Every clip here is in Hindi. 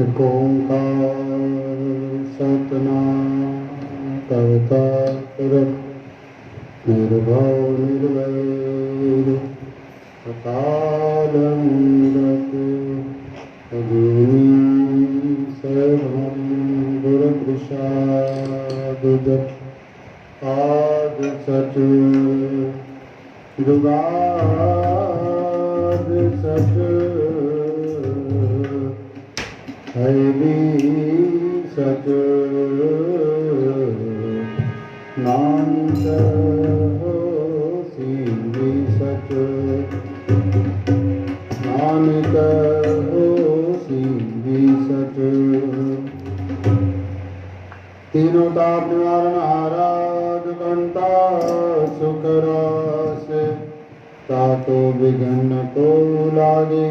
एक ओंकार सतनाम कविता निर्भव निर्वैर अकाल मूरत अजूनी सर्वं गुरुप्रसाद आद सच जुगाद सच है भी सच नानक होसी भी सच नानक होसी भी सच तीनों ताप निवारण आराध कंता सुख रस तातो विघ्न को लागे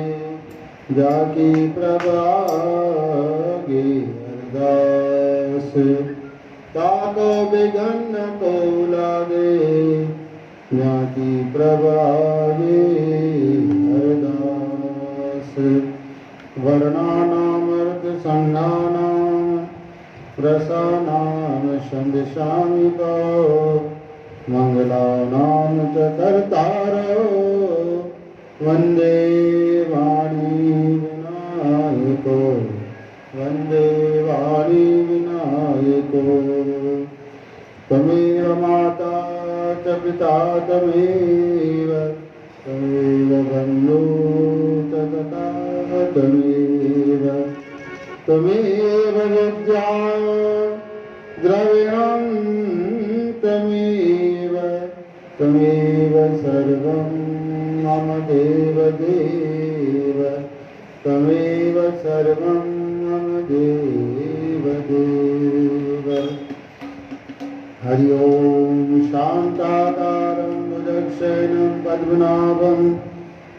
जाकी प्रभागे अरदास ताको विघ्न को लागे जाकी प्रभागे अरदास वर्णानाम अर्थ संज्ञानाम रसानाम संदिशामि तो मंगलानाम च कर्तारो वंदे वाणी विनायको वंदे वाणी विनायको तमेव माता च पिता तमेव बन्धु च तथा तमेव विद्या द्रविणं तमेव सर्वं मम देव देव तमेव सर्वं मम देव देव हरि ओम शांताकारं भुजगशयनं पद्मनाभं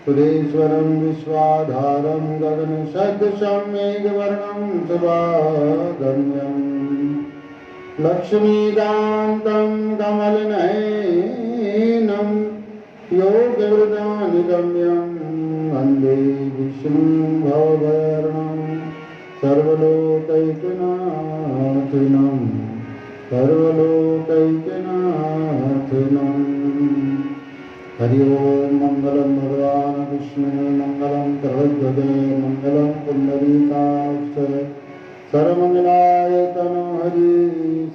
सुरेश्वरं विश्वाधारं गगनसदृशं मेघवर्णं शुभागम्यं लक्ष्मीकान्तं कमलनयनं योगवृदानुगम्यं वन्दे विष्णुं भवभयहरणं सर्वलोकैकनाथनं हरि ओम मंगलम भगवान विष्णु मंगलम सर्वध्वजे मंगलम पुंडरीकाक्ष सर्वमंगलाय तनो हरि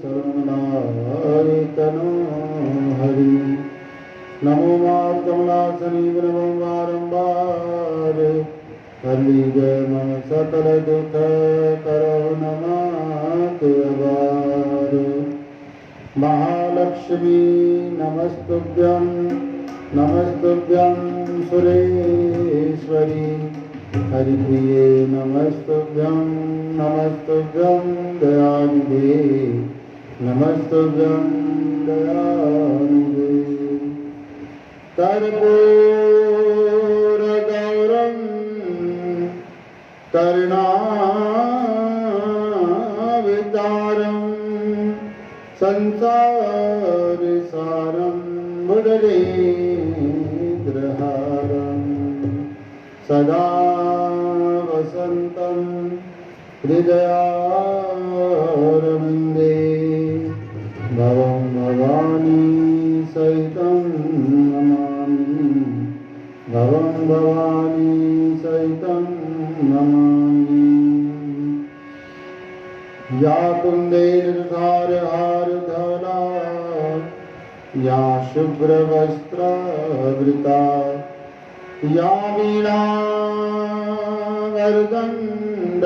सर्वमंगलाय तनो हरि नमो मार्कमलासनी नमो बारंबार हरि जय मन सकल दुख करो नमाते अबार महालक्ष्मी नमस्तुभ्यं नमस्तुभ्यं सुरेश्वरी हरिप्रिये नमस्तुभ्यं नमस्तुभ्यं दयानिधे नमस्तुभ्यं दयानिधे कर्पूरगौरं करुणावतारं संसारसारं मुरलीधरहारं सदा वसन्तं हृदयारविन्दे भवं भवानी सहितं नमामि भवं भवानी सहितं नमामि या कुन्देरधारहारधवला या शुभ्रवस्त्रावृता या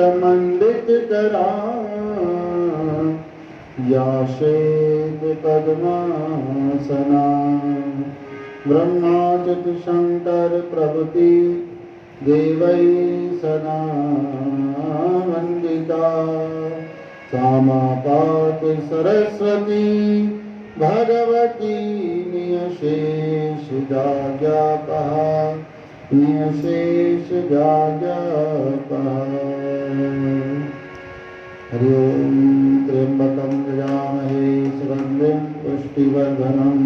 वीणावरदण्डमण्डितकरा या श्वेतपद्मासना ब्रह्मा चतुशङ्कर प्रभृति देवै सदा वन्दिता सामा पातु सरस्वती भगवती नियशेषजाज्ञापः नियशेषजाज्ञापः हरि ओम त्र्यंबकं यजामहे सुगन्धिं पुष्टिवर्धनम्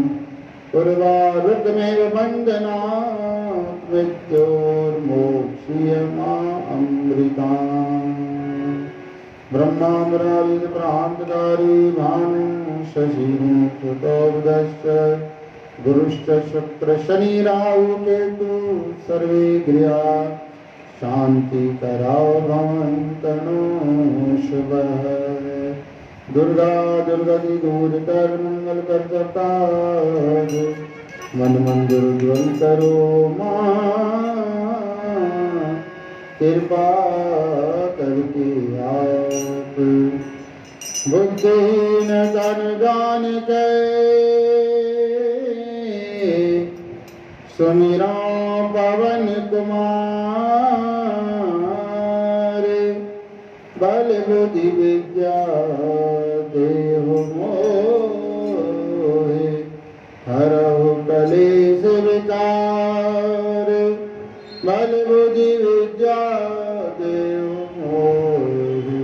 उर्वारुकमेव बन्धनात् मृत्योर्मोक्ष्यमामृताम् ब्रह्मा मुरारी प्रांतकारी भानु शशि मुकुटोदश्च गुरुश्च शुक्र शनि राहु केतु सर्वे गृहा शांति कराओ भवन्तनो शुभः। दुर्गा दुर्गति दूर कर मंगल कर जतार मन मंदिर ज्वल करो माँ कृपा करके आप बुद्धिहीन तन जान के सुमिरा पवन कुमार बल बुद्धि विद्या देहु मोहे हरहु कलेश विकार बल बुद्धि विद्या देहु मोहे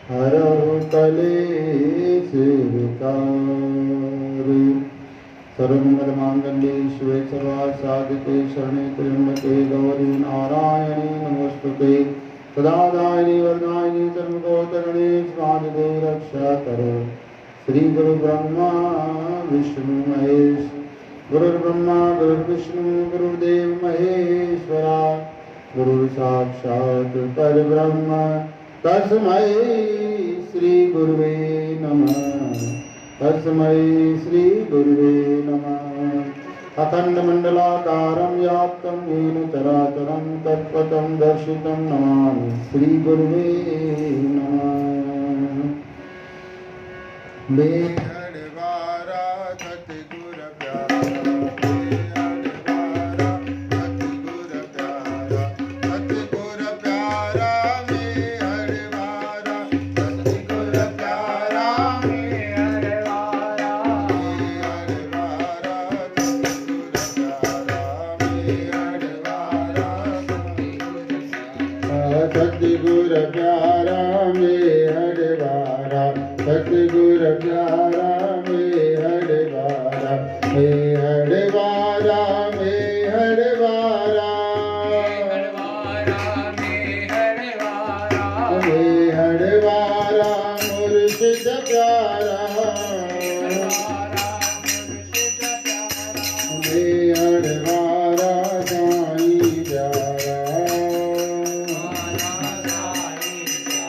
हरहु कलेश विकार। सर्वमंगल मांगल्ये शिवे सर्वार्थ साधिके शरणे त्र्यंबके गौरी नारायणी नमोस्तुते सदा दायिनी वरदायिनी सर्वभूतगणे स्वामिने रक्षा करो। श्री गुरु ब्रह्मा विष्णु महेश गुरुर्ब्रह्मा गुरुर्विष्णु गुरुर्देव महेश्वरा गुरु साक्षात् परब्रह्म तस्मै श्री गुरुवे नमः तस्मै श्री गुरुवे नमः। अखंड मंडलाकारं व्याप्तं येन चराचरं तत्पथं दर्शितं नमामि श्री गुरुवे नमः। बेहड़वारा सतगुर प्यारा सतगुर प्यारा मेहरबारा सतगुर प्यारा मेहरबारा मेहरबारा मेहरबारा मेहरबारा मुर्शिद प्यारा मेहरबारा साईं प्यारा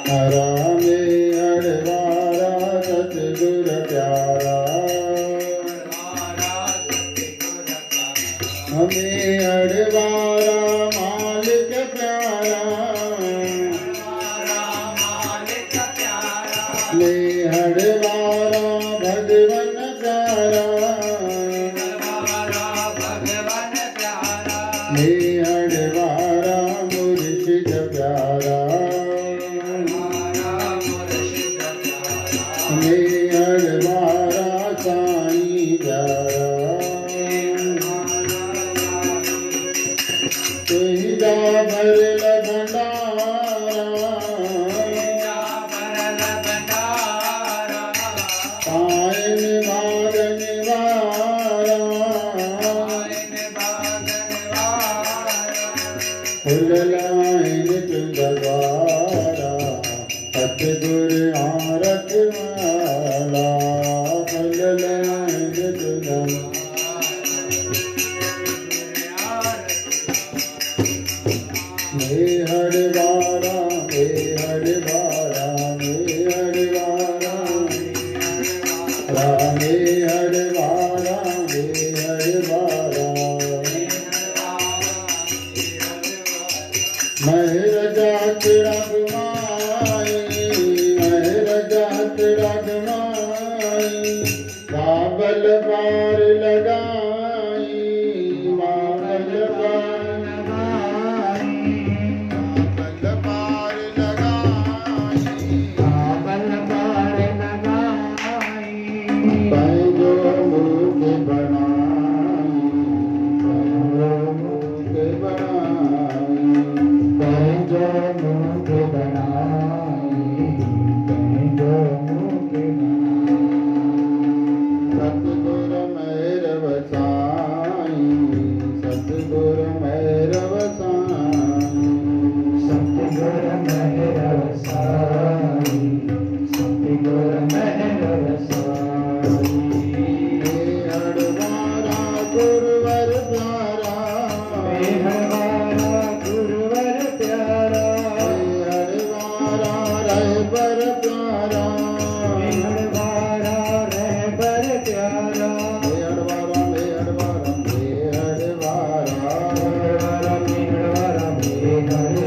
हरा मेहरबारा सतगुर प्यारा मेहरबारा मालिक प्यारा मेहरबारा भगवन प्यारा मेहरबारा मुर्शिद प्यारा मेहरबारा साईं प्यारा तुहिदा भरल भंडारा पायन भागन वारा फुल लाइन तुझवारा सतगुर आरत वाला फुल लाइन तुझवारा मेहरबारा मेहरबारा मेहरबारा मेहरबारा मेहरबारा महर जात रघुमाई महर जात रघुमाई बाबल पार लगाई बाबल पार सतगुर मेहर वसाई गुरुवर प्यारा मेहरबारा गुरुवर प्यारा हरवारा रहबर प्यारा मेहरबारा रहबर प्यारा हरवारा मेहरवारा मेहरवारा मेहरबारा मेहरबारा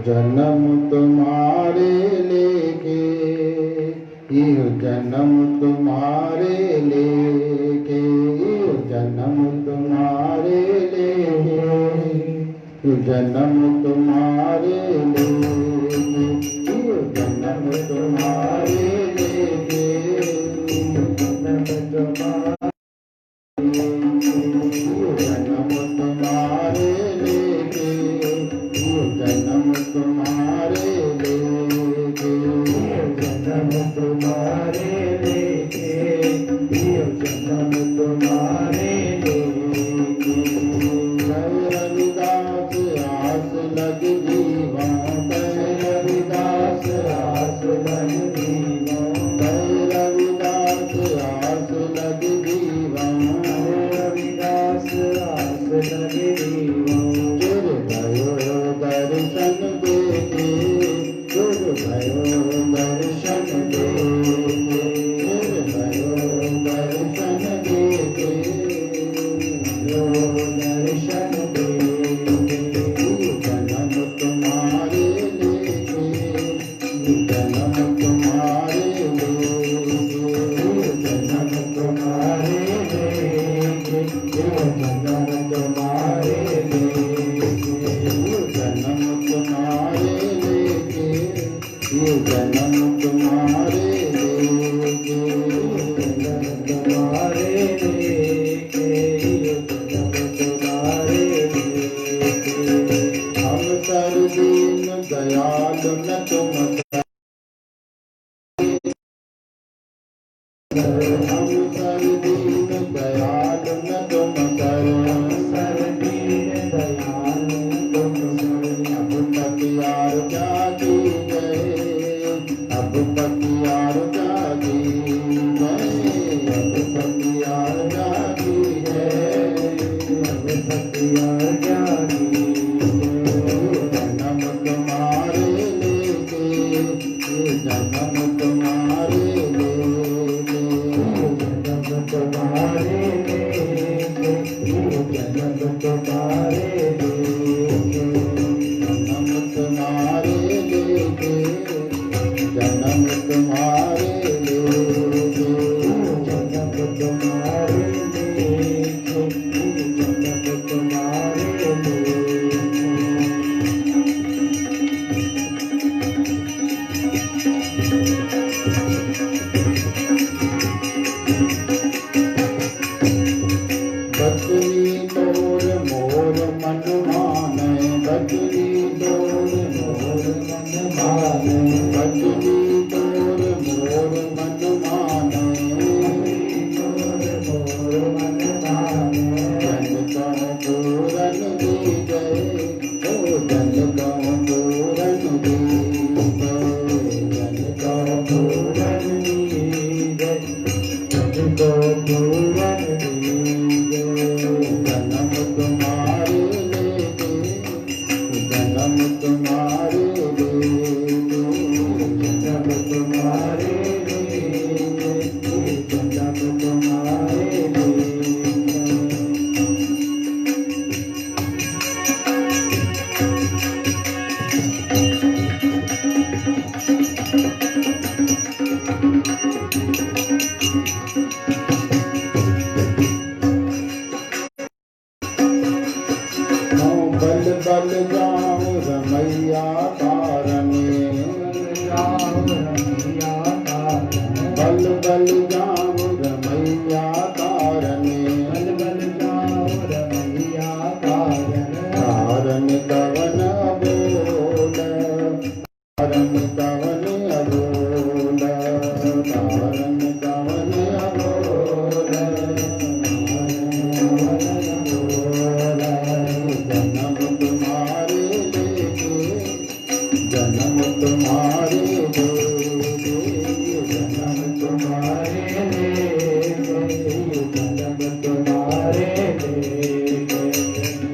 जन्म तुम्हारे लेके यो जन्म तुम्हारे लेके यो जन्म तुम्हारे लेके यो जन्म तुम्हारे लेके यो जन्म तुम्हारे लेके जन्म तुम्हारे लेके जन्म तुम्हारे लेके जन्म तुम्हारे लेके जन्म तुम्हारे लेके रविदास आस लग जीवा रविदास आस लग जीवा रविदास आस लग जीवा रविदास आस लग जीवा दर्शन देके गुर भयो दर्शन देके गुर भयो दर्शन देके दर्शन देके जन्म तुम्हारे लेके जन्म तुम्हारे लेके जन्म तुम्हारे लेके जन्म तुम्हारे जन्म तुम्हारे लेके ये जन्म तुम्हारे लेके जन्म तुम्हारे लेके जन्म तुम्हारे लेके हम सर्दीन दयाल न तुम हम सर्दीन दयाल न तुम सर्दीन दयाल तुम अब तक यार क्या की गए अब तक यार क्या की गए अब तक यार क्या की गए अब तक यार क्या जन्म तुम्हारे लेके जन्म तुम्हारे लेके जन्म तुम्हारे लेके जन्म तुम्हारे लेके जन्म तुम्हारे लेके जन्म तुम्हारे लेके जन्म तुम्हारे लेके जन्म तुम्हारे लेके बचनी तोर मोर मन माने बचनी को पूरन दीजै, जन को पूरन दीजै, जन को पूरन दीजै। जन्म तुम्हारे लेके, जन्म तुम्हारे लेके, जन्म तुम्हारे लेके, जन्म तुम्हारे लेके। बल बल जाऊं रमैया तारने, बल बल जाऊं रमैया तारने, तारन कवन बोल, तारन कवन अबोल, तारन कवन अबोल। जन्म तुम्हारे लेके, जन्म तुम्हारे लेके, जन्म तुम्हारे लेके, जन्म तुम्हारे लेके।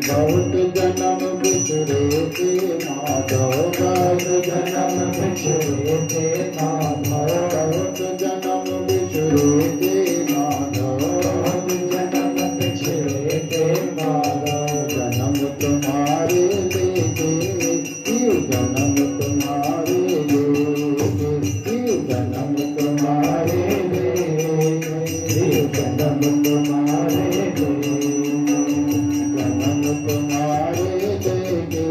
बहुत जन्म बिछड़े थे माधव, बहुत जन्म बिछड़े थे माधव, बहुत जन्म बिछड़े थे माधव, बहुत जन्म बिछड़े थे माधव। जन्म तुम्हारे लेके, जन्म तुम्हारे लेके, जन्म तुम्हारे लेके, जन्म तुम्हारे लेके, जन्म तुम्हारे लेके,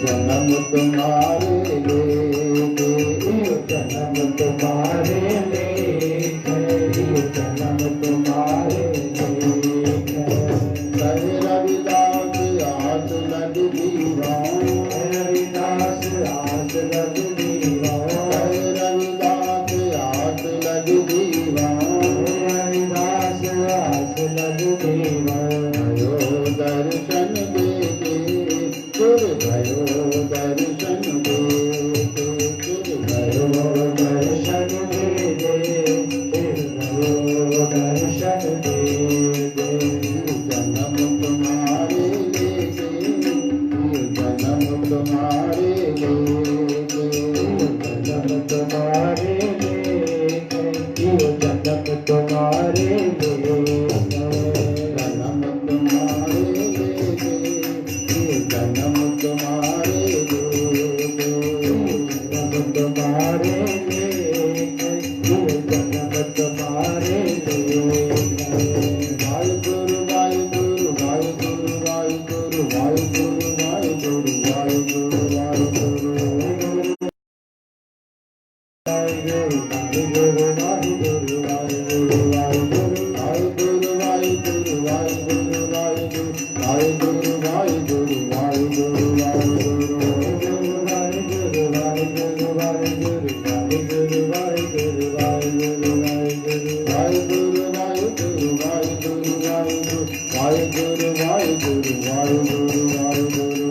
जन्म तुम्हारे लेके, जन्म तुम्हारे लेके, जन्म तुम्हारे लेके। कहे रविदास आस लग दीवाऊं, रविदास आस लग दीवाऊं, कहे रविदास आस लग दीवाऊं, रविदास आस लग दीवाऊं। भयो दर्शन देके, फिर भयो दर्शन देके, फिर भयो दर्शन देके, फिर भयो दर्शन देके। जन्म तुम्हारे लेके, जन्म तुम्हारे लेके, जन्म तुम्हारे लेके, जन्म तुम्हारे लेके, जन्म तुम्हारे लेके, जन्म तुम्हारे लेके, जन्म तुम्हारे लेके, जन्म तुम्हारे लेके। वाहिगुरु वाहिगुरु वाहिगुरु वाहिगुरु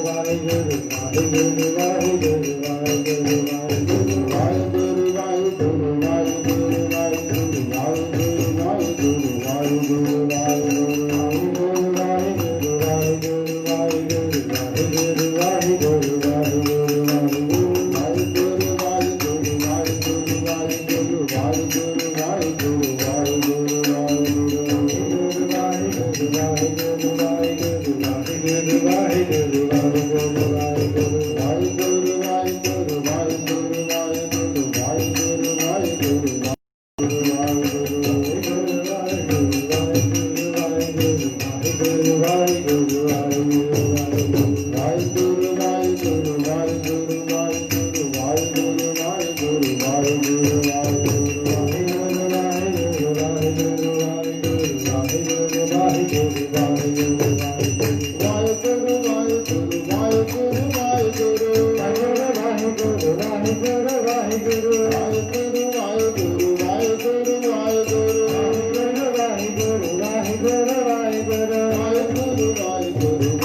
वाहिगुरु वाहिगुरु वाहिगुरु वाहिगुरु Guru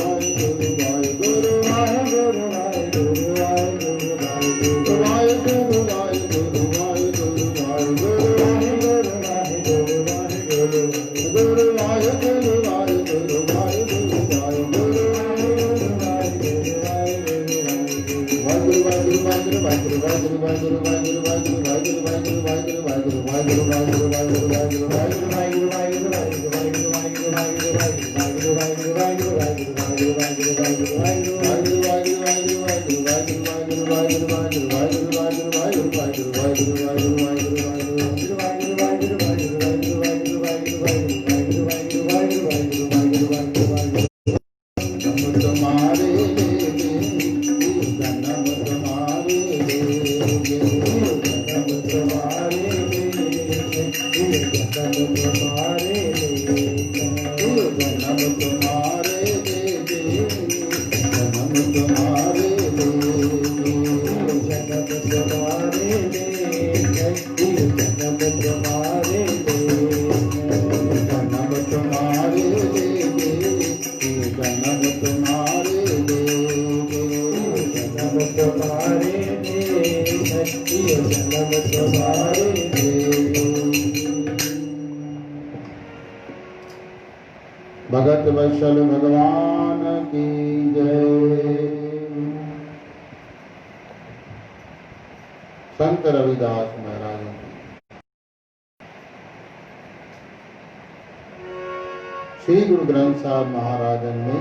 भगत वत्सल भगवान की जय। संत रविदास महाराज श्री गुरु ग्रंथ साहब महाराजन ने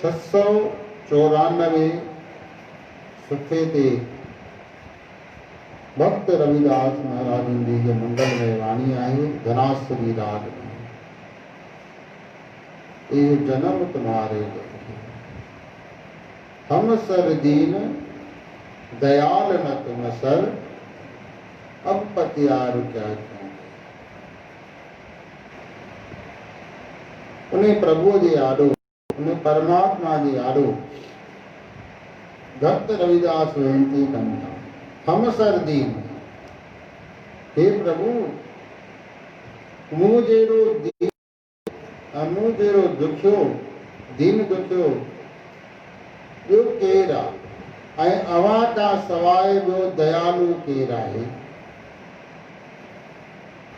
794 सुखे थे भक्त रविदास महाराजन जी के मंडल में वाणी आई धनाश्री राग में ये जन्म तुम्हारे हम सर दीन दयाल न तुम सर अब पतियार क्या क्यों। उन्हें प्रभु जी आड़ो उन्हें परमात्मा जी आड़ो भक्त रविदास वेंती कंदा हम सर दीन हे प्रभु मुझेरो अमुजेरो दुखियो दीन दुखियो ॿियो केरु आहे ऐं अवां खां सवाइ ॿियो दयालु केरु आहे।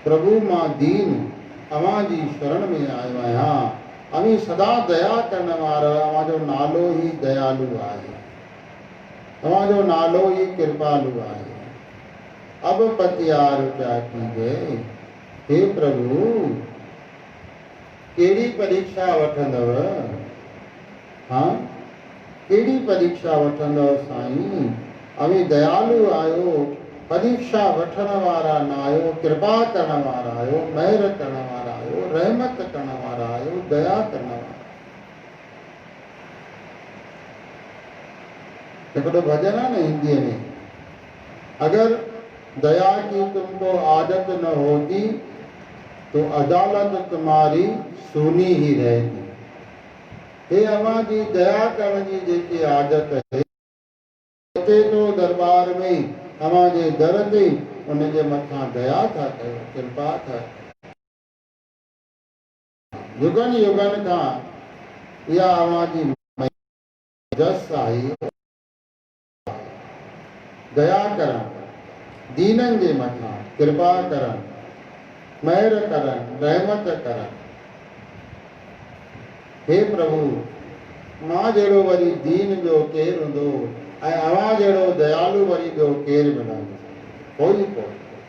प्रभु मां दीन अवां जी शरण में आयो आहियां। अवी सदा दया करण वारो अवां जो नालो ई दयालु आहे। अवां जो नालो ई कृपालु आहे। अब पतियार क्या कीजे हे प्रभु केड़ी परीक्षा वठंदव। हाँ केड़ी परीक्षा वठंदव साईं। अवी दयालु आयो परीक्षा वठण वारा न आयो कृपा करण वारा आयो मेहर करण वारा आयो रहमत करण वारा आयो दया करण वारा। हिकिड़ो भजन है ना हिंदी में अगर दया की तुमको आदत न होती तो अदालत तुम्हारी सुनी ही रहेगी। हे अवां जी दया करण जी जेकी आदत है अचे तो दरबार में अवां जे दर ते उन जे मथां दया था कयो कृपा था। युगन युगन खां इहा अवां जी जस आई दया करण दीनन जे मथां कृपा करण मेहर करण रहमत करण। हे प्रभु मां जहिड़ो वरी दीन ॿियो केरु हूंदो ऐं अवां जहिड़ो दयालु वरी ॿियो केरु मिलंदो कोई कोन्हे।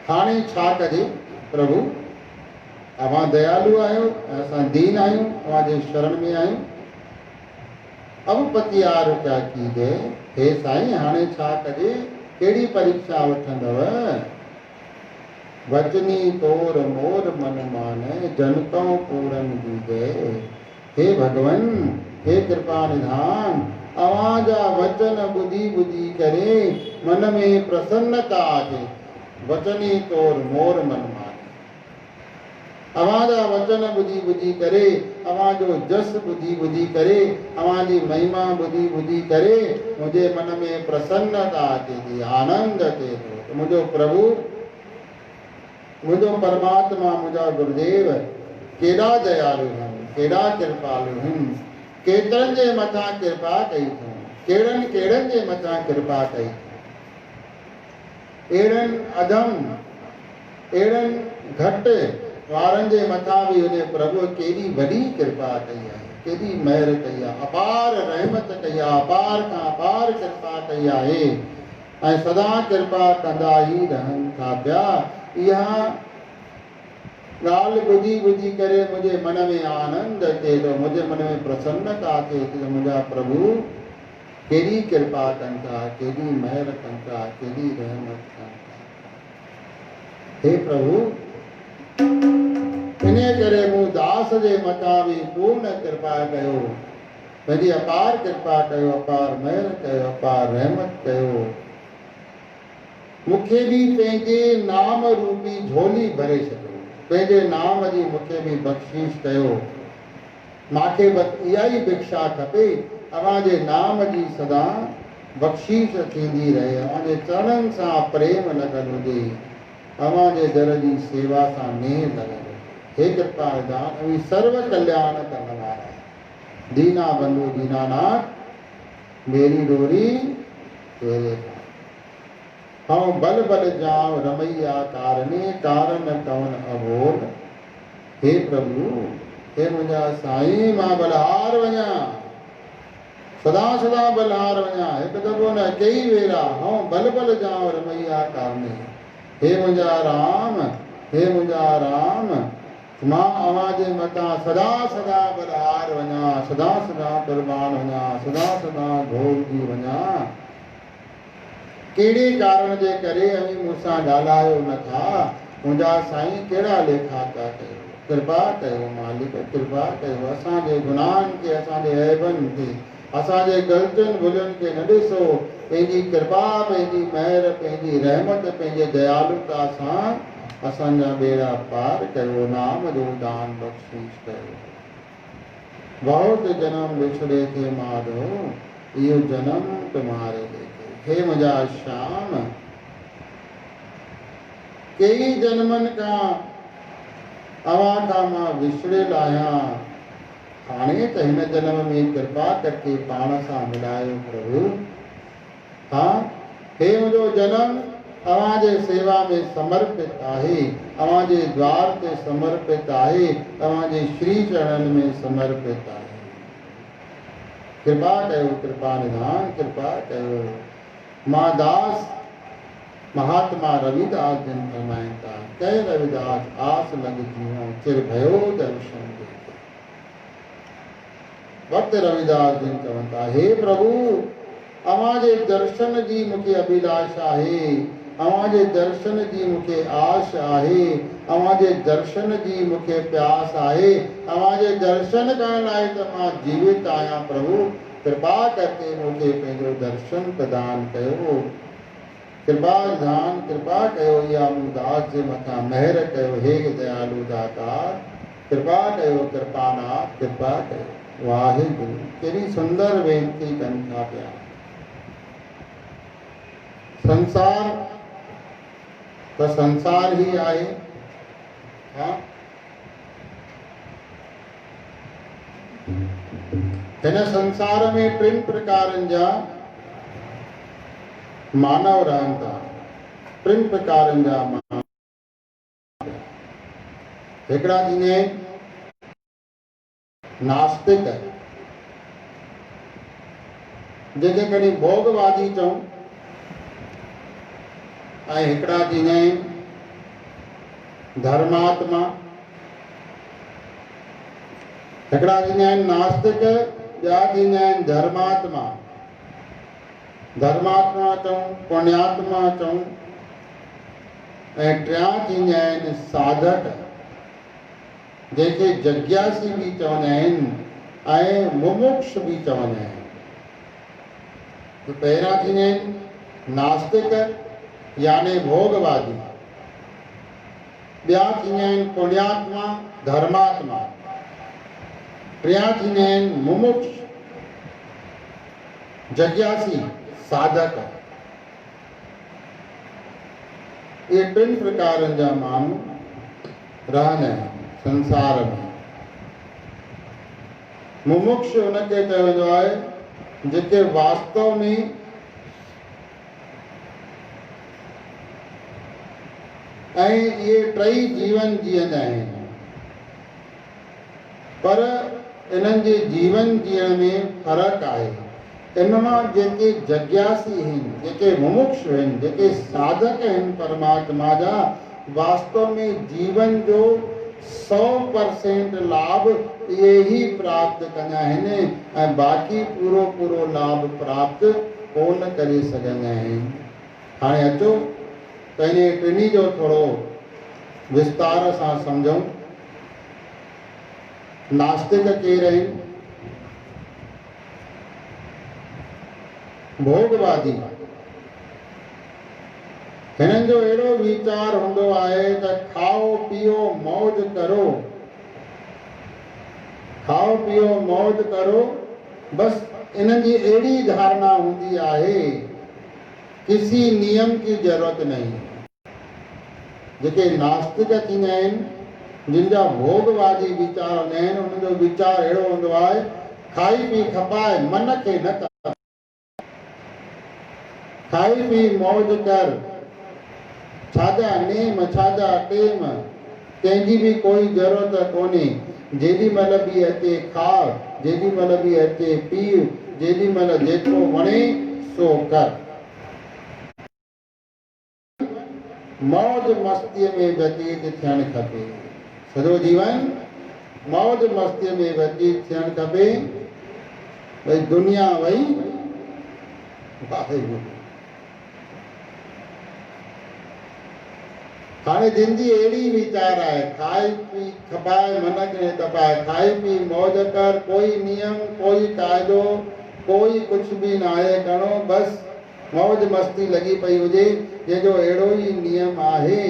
हाणे छा कजे प्रभु अवां दयालु आहियो ऐं असां दीन आहियूं अवां जे शरण में आहियूं। अब पतियार क्या कीजे हे साईं हाणे छा कजे कहिड़ी परीक्षा वठंदव। वचनी तोर मोर मन माने जनतों पूरन दीजे। हे भगवन हे कृपा निधान अवां जा वचन ॿुधी ॿुधी करे मन में प्रसन्नता अचे। वचनी तोर मोर मन माने अवां जा वचन ॿुधी ॿुधी करे अवां जो जस ॿुधी ॿुधी करे अवां जी महिमा ॿुधी ॿुधी करे मुंहिंजे मन में प्रसन्नता अचे थी आनंद अचे थो। मुंहिंजो प्रभु मुझो परमात्मा मुझा गुरुदेव केड़ा दयालु आहिनि केड़ा कृपालु आहिनि। केतरनि जे मथां कृपा कई अथऊं केड़नि केड़नि जे मथां कृपा कई। अहिड़नि अधम अहिड़नि घटि वारनि जे मथां बि उन प्रभु केॾी वॾी कृपा कई आहे, केॾी महर कई आहे, अपार रहमत कई आहे, अपार खां अपार कृपा कई आहे ऐं सदा कृपा कंदा ई रहनि था पिया। इहा ॻाल्हि ॿुधी ॿुधी करे मुंहिंजे मन में आनंद अचे थो, मुंहिंजे मन में प्रसन्नता अचे थी त मुंहिंजा प्रभु केॾी कृपा कनि था, केॾी महर कनि था, केॾी रहमत कनि था। हे प्रभु, इन करे मूं दास जे मथां बि पूर्ण कृपा कयो, पंहिंजी अपार कृपा कयो, अपार महर कयो, अपार रहमत कयो। मूंखे बि पंहिंजे नाम रूपी झोली भरे छॾियो, पंहिंजे नाम जी मूंखे बि बख़्शीश कयो। मूंखे बसि इहा ई भिक्षा खपे, अव्हांजे नाम जी सदा बख़्शीश थींदी रहे, अव्हांजे चरणनि सां प्रेम लॻल हुजे, अव्हांजे दर जी सेवा सां नेह लॻल हुजे। हे कृपा निधान अवी सर्व कल्याण करण वारा दीना बंधु दीनानाथ मेरी डोरी तेरे हाँ बल बल जाम रमैया कारणे कारण कवन अबोध। हे प्रभु, हे मुंहिंजा साईं, मां बलहार वञा, सदा सदा बलहार वञा, हिकु दफ़ो न कई वेरा, हाँ बल बल जाम रमैया कारणे। हे मुंहिंजा राम, हे मुंहिंजा राम, मां अव्हांजे मथां सदा सदा बलहार वञा, सदा सदा कुर्बान वञा, सदा सदा घोड़जी वञा। कहिड़े कारण जे करे अवी मूंसां ॻाल्हायो नथा, मुंहिंजा साईं कहिड़ा लेखा था कयो, कृपा कयो मालिक, कृपा कयो। असांजे गुनाहनि खे, असांजे ऐबनि खे, असांजे ग़लतियुनि भुलनि खे न ॾिसो, पंहिंजी कृपा, पंहिंजी महर, पंहिंजी रहमत, पंहिंजे दयालुता सां असांजा बेड़ा पार कयो, नाम जो दान बख़्शीश कयो। बहुत जन्म बिछड़े थे माधो, इहो जन्म तुम्हारे लेखे। हे मुंहिंजा श्याम, कई जन्मनि खां अव्हां खां मां विछड़ियल आहियां, हाणे त हिन जन्म में कृपा करके पाण सां मिलायो प्रभु। हाँ, हे मुंहिंजो जन्म अव्हांजे सेवा में समर्पित आहे, अव्हांजे द्वार ते समर्पित आहे, अव्हांजे श्री चरणनि में समर्पित आहे। कृपा कयो, कृपा निधान, कृपा कयो। मां दास महात्मा रविदास जन फरमाइनि था, कह रविदास आस लॻ जीअं चिर भयो दर्शन दे। भक्त रविदास जन चवनि था, हे प्रभु, अव्हांजे दर्शन जी मूंखे अभिलाषा आहे, अव्हांजे दर्शन जी मूंखे आश आहे, अव्हांजे दर्शन जी मूंखे प्यास आहे, अव्हांजे दर्शन करण लाइ त मां जीवित आहियां प्रभु। कृपा करके मूंखे पंहिंजो दर्शन प्रदान कयो। कृपा निधान, कृपा कयो, या मूं दास जे मथां महर कयो। हे दयालु दातार, कृपा कयो, कृपानाथ, कृपा कयो। वाहिगुरु, केॾी सुंदर वेनती कनि था पिया। संसार त संसार ही आहे, हाँ, हिन संसार में टिनि प्रकारनि जा मानव रहनि था, टिनि प्रकारनि जा मानव। हिकिड़ा थींदा आहिनि नास्तिक, जंहिंखे कॾहिं भोगवादी चऊं, ऐं हिकिड़ा थींदा आहिनि धर्मात्मा। हिकिड़ा थींदा आहिनि नास्तिक, ॿिया थींदा आहिनि धर्मात्मा। धर्मात्मा चऊं, पुण्यात्मा चऊं, ऐं टियां थींदा आहिनि साधक, जंहिंखे जग्यासी बि चवंदा आहिनि ऐं मुमुक्ष बि चवंदा आहिनि। त पहिरियां थींदा आहिनि नास्तिक यानी भोगवादी, ॿिया थींदा आहिनि पुण्यात्मा, धर्मात्मा, टियां थींदा आहिनि मुमुक्ष, जग्यासी, साधक। ये टिनि प्रकारनि जा माण्हू रहंदा आहिनि संसार में। मुमुक्ष उनखे चयो वेंदो आहे जेके वास्तव में ऐं इहे टई जीवन जीअंदा आहिनि। पर इन्हनि जे जीवन जीअण में फ़र्क़ु आहे। इन मां जेके जग्यासी आहिनि, जेके मुमुक्षु आहिनि, जेके साधक आहिनि परमात्मा जा, वास्तव में जीवन जो 100% लाभ इहे ई प्राप्त कंदा आहिनि ऐं बाक़ी पूरो पूरो लाभ प्राप्त कोन करे सघंदा आहिनि। हाणे अचो त इन टिनी जो थोरो विस्तार सां सम्झूं। नास्तिक केरु आहिनि? भोगवादी। हिननि जो अहिड़ो वीचार हूंदो आहे त खाओ पीओ मौज करो, खाओ पीओ मौज करो, बस इन्हनि जी अहिड़ी धारणा हूंदी आहे, किसी नियम की जरूरत नहीं। जेके नास्तिक थींदा आहिनि, जिन जा भोगवादी वीचार हूंदा आहिनि, उन्हनि जो वीचार अहिड़ो हूंदो आहे, खाई पी खपाए मन खे न कर, खाई पी मौज कर, छाजा नेम छाजा टेम, कंहिंजी बि कोई ज़रूरत कोन्हे। जेॾी महिल बि अचे खा, जेॾी महिल बि अचे पी, जेॾी महिल जेको वणे सो कर। मौज मस्तीअ में व्यतीत थियणु खपे, सॼो जीवन मौज मस्तीअ में व्यतीत थियणु खपे। भई दुनिया वई वाहेगुरु। हाणे जिन जी अहिड़ी वीचार आहे, खाई पी खपाए मन खे न तपाए, खाई पी मौज कर, कोई नियम कोई क़ाइदो कोई कुछ भी न आहे करिणो, बस मौज मस्ती लगी पई हुजे, जंहिंजो अहिड़ो ई नियम आहे।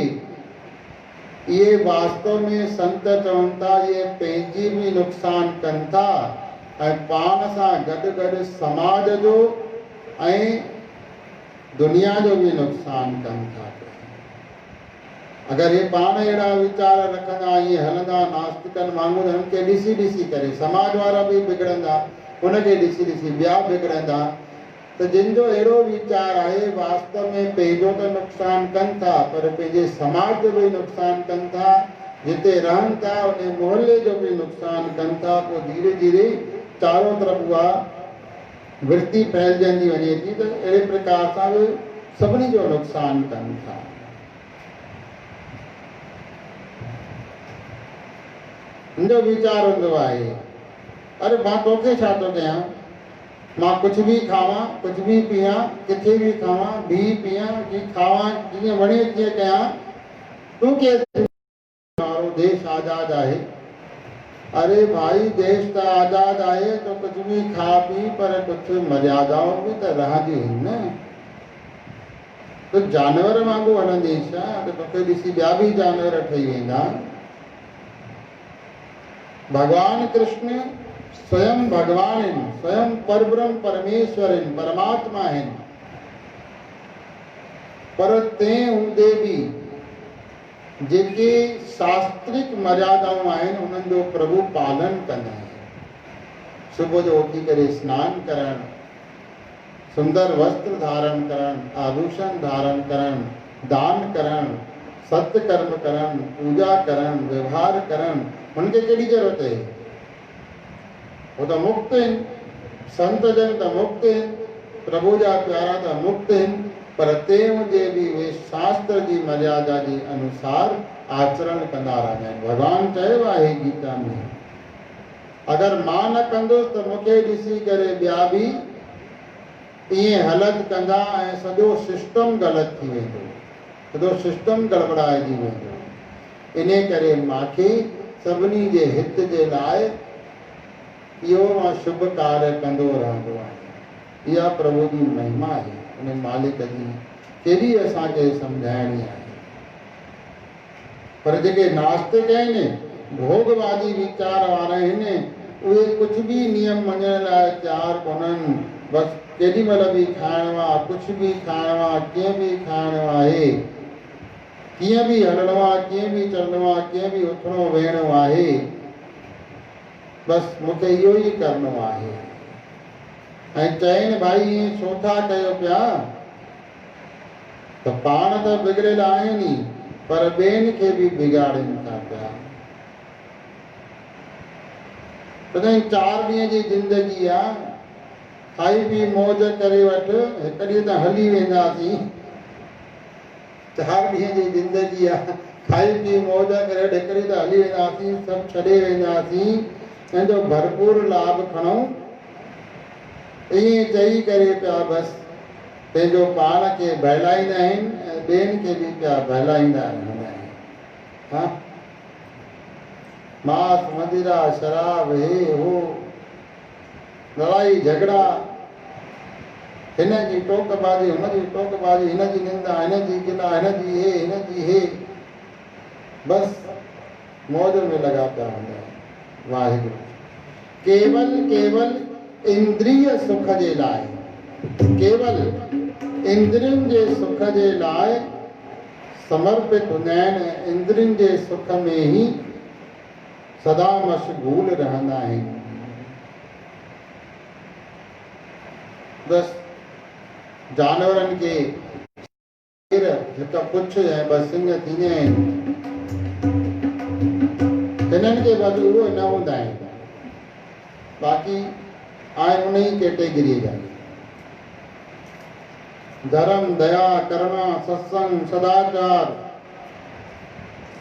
इहे वास्तव में संत चवनि था, इहे पंहिंजी बि नुक़सान कनि था ऐं पाण सां गॾु गॾु समाज जो ऐं दुनिया जो बि नुक़सान कनि था। अगर ये पाण अहिड़ा वीचार रखंदा, ईअं हलंदा नास्तिकनि वांगुरु, हुननि खे ॾिसी ॾिसी करे समाज वारा बि बिगड़ंदा, उनखे ॾिसी ॾिसी ॿिया बिगड़ंदा। त जिन जो अहिड़ो वीचार आहे, वास्तव में पंहिंजो त नुक़सान कनि था, पर पंहिंजे समाज जो बि नुक़सान कनि था, जिते रहनि था उन मोहल्ले जो बि नुक़सान कनि था। पोइ धीरे धीरे चारों तरफ़ उहा वृत्ति फैलजंदी वञे थी, त अहिड़े प्रकार सां बि सभिनी जो नुक़सान कनि था। मुंहिंजो वीचार हूंदो आहे, अरे मां तोखे छा थो कयां, मां कुझु बि खावां, कुझु बि पीआं, किथे बि खावां, भी पीआं, जी खावां, जीअं वणे तीअं कयां, तूं केरु? देश आज़ाद आहे। अरे भाई देश त आज़ाद आहे तो कुझु बि खा पी, पर कुझु मर्यादाऊं बि त रहंदियूं आहिनि न। तो जानवर वांगुरु हलंदी छा? त तोखे ॾिसी ॿिया बि जानवर ठही वेंदा। भगवान कृष्ण स्वयं भगवान आहिनि, स्वयं परब्रह्म परमेश्वर आहिनि, परमात्मा आहिनि, पर तंहिं हूंदे बि जेके शास्त्रिक मर्यादाऊं आहिनि उन्हनि जो प्रभु पालन कंदा आहिनि। सुबुह जो उथी करे सनानु करणु, सुंदर वस्त्र धारण करणु, आभूषण धारण करणु, दान करणु, सत्कर्म करणु, पूजा करणु, व्यवहार करणु, उनखे कहिड़ी ज़रूरत आहे? वो त मुक्त आहिनि, संत जन त मुक्त आहिनि, प्रभु जा प्यारा त मुक्त आहिनि, पर तंहिं हूंदे बि उहे शास्त्र जी मर्यादा जे अनुसार आचरण कंदा रहंदा आहिनि। भॻवानु चयो आहे गीता में, अगरि मां न कंदुसि त मूंखे ॾिसी करे ॿिया बि ईअं हलत कंदा ऐं सॼो सिस्टम ग़लति थी वेंदो, सॼो सिस्टम गड़बड़ाइजी वेंदो। इन करे मूंखे सभिनी जे हित जे लाइ इहो मां शुभ कार्य कंदो रहंदो आहियां। इहा प्रभु जी महिमा आहे, उन मालिक जी केॾी असांखे सम्झाइणी आहे। पर जेके नास्तिक आहिनि, भोगवादी वीचार वारा आहिनि, उहे कुझु बि नियम मञण लाइ तयारु कोन्हनि। बसि केॾी महिल बि खाइणो आहे, कुझु बि खाइणो आहे, कीअं बि खाइणो आहे, कीअं बि हलणो आहे, कीअं बि चलणो आहे, कीअं बि उथणो वेहणो आहे, बसि मूंखे इहो ई करिणो आहे। ऐं चइनि भाई ईअं छो था कयो पिया, त पाण त बिगड़ियल आहिनि, पर ॿियनि खे बि बिगाड़नि था पिया। तॾहिं 4 ॾींहं जी ज़िंदगी आहे, खाई पी मौज करे वठ, हिकु ॾींहुं त हली वेंदासीं। 4 ॾींहं जी ज़िंदगी आहे, खाई पी मौज करे वठ, हिकु ॾींहुं त हली वेंदासीं, सभु छॾे वेंदासीं, हिनजो भरपूर लाभ खणूं। ईअं चई करे पिया बसि पंहिंजो पाण खे बहलाईंदा आहिनि ऐं ॿियनि खे बि पिया बहलाईंदा रहंदा आहिनि। हा, मांस मदिरा शराब हे हो, लड़ाई झगड़ा, हिन जी टोकबाजी, हुन जी टोकबाजी, हिन जी निंदा, हिन जी गिला, हिन जी हे, बसि मौज में लॻा पिया हूंदा आहिनि। वाहिगुरु केवल इंद्रिय सुख जे लाइ, केवल इंद्रियुनि जे सुख जे लाइ समर्पित हूंदा आहिनि ऐं इंद्रियुनि जे सुख में ई सदा मशगूल रहंदा आहिनि। बसि जानवरनि खे हिकु पुछ ऐं 2 सिंग थींदा आहिनि, हिननि खे बसि उहो न हूंदा आहिनि, बाक़ी आहिनि उन ई कैटेगरीअ जा। धर्म, दया, करुणा, सत्संग, सदाचार,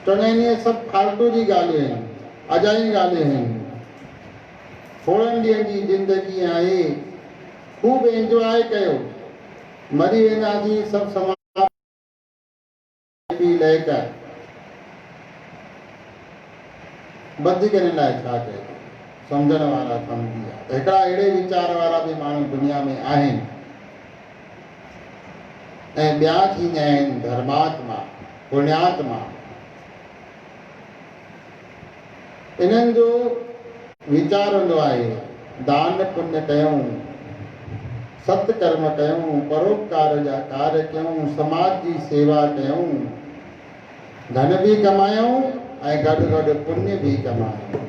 चवंदा आहिनि इहे सभु फालतू जी ॻाल्हियूं आहिनि, अजाई ॻाल्हियूं आहिनि। थोड़नि ॾींहंनि जी ज़िंदगी आहे, ख़ूब एंजॉय कयो, मरी वेंदासीं सभु समाज पी लहे कर, वधीक हिन लाइ छा कयो, सम्झण वारा सम्झी विया। हिकिड़ा अहिड़े वीचार वारा बि माण्हू दुनिया में आहिनि ऐं ॿिया थींदा आहिनि धर्मात्मा, पुण्यात्मा। इन्हनि जो वीचार हूंदो आहे दान पुण्य कयूं, सत्कर्म कयूं, परोपकार जा कार्य कयूं, समाज जी सेवा कयूं, धन बि कमायूं ऐं गॾु गॾु पुण्य बि कमायूं।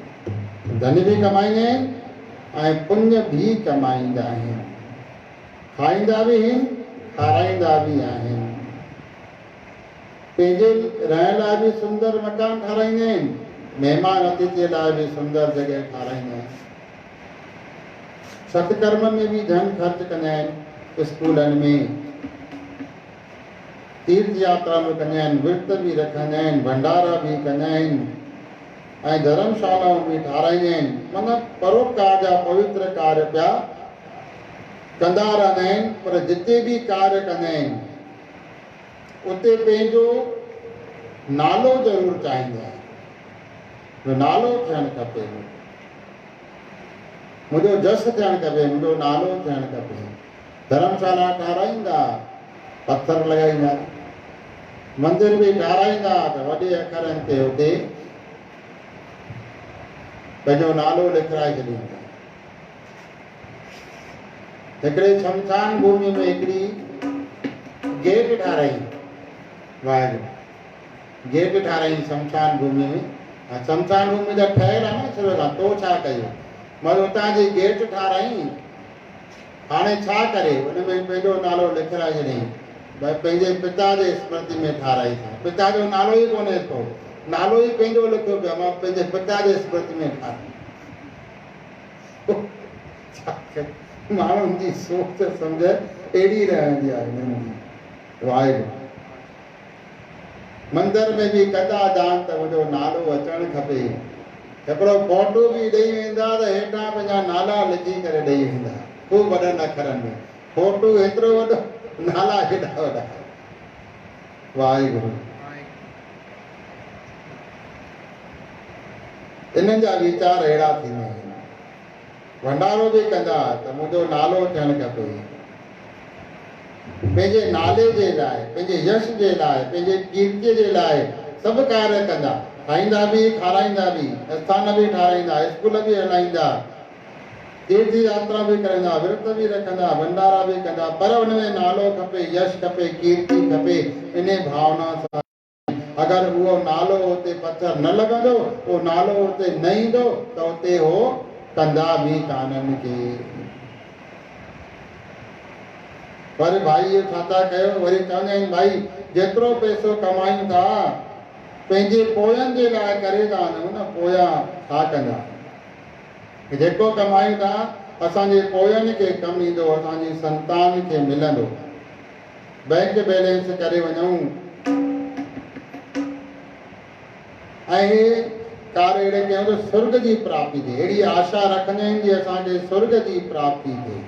धन बि कमाईंदा आहिनि ऐं पुण्य बि कमाईंदा आहिनि, खाईंदा बि आहिनि, खाराईंदा बि आहिनि, पंहिंजे रहण लाइ बि सुंदर मकान ठाराईंदा आहिनि, महिमान अतिथि लाइ बि सुंदर जॻह ठाराईंदा आहिनि। सत्कर्म में बि धन ख़र्च कंदा आहिनि, स्कूलनि में तीर्थ यात्रा में कंदा आहिनि, विर्त बि रखंदा आहिनि, भंडारा बि कंदा आहिनि ऐं धर्मशालाऊं बि ठाराईंदा आहिनि। मतिलबु परोपकार जा पवित्र कार्य पिया कंदा रहंदा आहिनि। पर जिते बि कार्य कंदा आहिनि उते पंहिंजो नालो ज़रूरु चाहींदा आहिनि, नालो थियणु खपे, मुंहिंजो जस थियणु खपे, मुंहिंजो नालो थियणु खपे। धर्मशाला ठाराईंदा, पत्थर लॻाईंदा, मंदिर बि ठाराईंदा त वॾे अखरनि ते हुते पंहिंजो नालो लिखाए छॾींदा। हिकिड़े शमशान भूमि में हिकिड़ी गेट ठाराई, वाहिगुरु गेट ठाराई शमशान भूमि में। शमशान भूमि त ठहियल आहे न सिर्फ़, तो छा कयो, मगर उतां जी गेट ठाराई, हाणे छा करे उन में पंहिंजो नालो लिखाए छॾियईं। भई पंहिंजे पिता जे स्मृति में ठाराई, पिता जो नालो ई कोन्हे को, नालो ई पंहिंजो लिखियो पियो, मां पंहिंजे पिता जे स्मृति में ठाराई। माण्हुनि जी सोच सम्झ अहिड़ी रहंदी आहे हिननि जी। वाहिगुरु मंदर में बि कंदा दान त मुंहिंजो नालो अचणु खपे। हिकिड़ो फोटो बि ॾेई वेंदा त हेठां पंहिंजा नाला लिखी करे ॾेई वेंदा, ख़ूब वॾनि अखरनि में, फोटो हेतिरो वॾो, नाला हेॾा वॾा। वाहिगुरु इन्हनि जा वीचार अहिड़ा थींदा आहिनि। भंडारो बि कंदा त मुंहिंजो नालो थियणु खपे, पंहिंजे नाले जे लाइ, पंहिंजे यश जे लाइ, पंहिंजे कीर्तीअ जे लाइ सभु कार्य कंदा, खाईंदा बि, खाराईंदा बि, स्थान बि ठाराईंदा, स्कूल बि हलाईंदा, तीर्थ यात्रा बि कंदा, विर्त बि रखंदा, भंडारा बि कंदा, पर हुन में नालो खपे, यश खपे, कीर्ति खपे। इन भावना सां अगरि उहो नालो उते पत्थर न लॻंदो, उहो नालो उते न ईंदो त उते हो कंदा बि कान्हनि के। पर भाई इहो छा था कयो, वरी चवंदा आहिनि भाई जेतिरो पैसो कमायूं था पंहिंजे पोयनि जे लाइ करे था वञूं न, पोयां छा कंदा। जेको कमायूं था असांजे पोयनि खे कमु ईंदो, असांजी संतान खे मिलंदो। बैंक बैलेंस करे वञूं ऐं कार्य अहिड़े कयूं त स्वर्ग जी प्राप्ति थिए, अहिड़ी आशा रखंदा आहिनि जी असांखे स्वर्ग जी प्राप्ति थिए।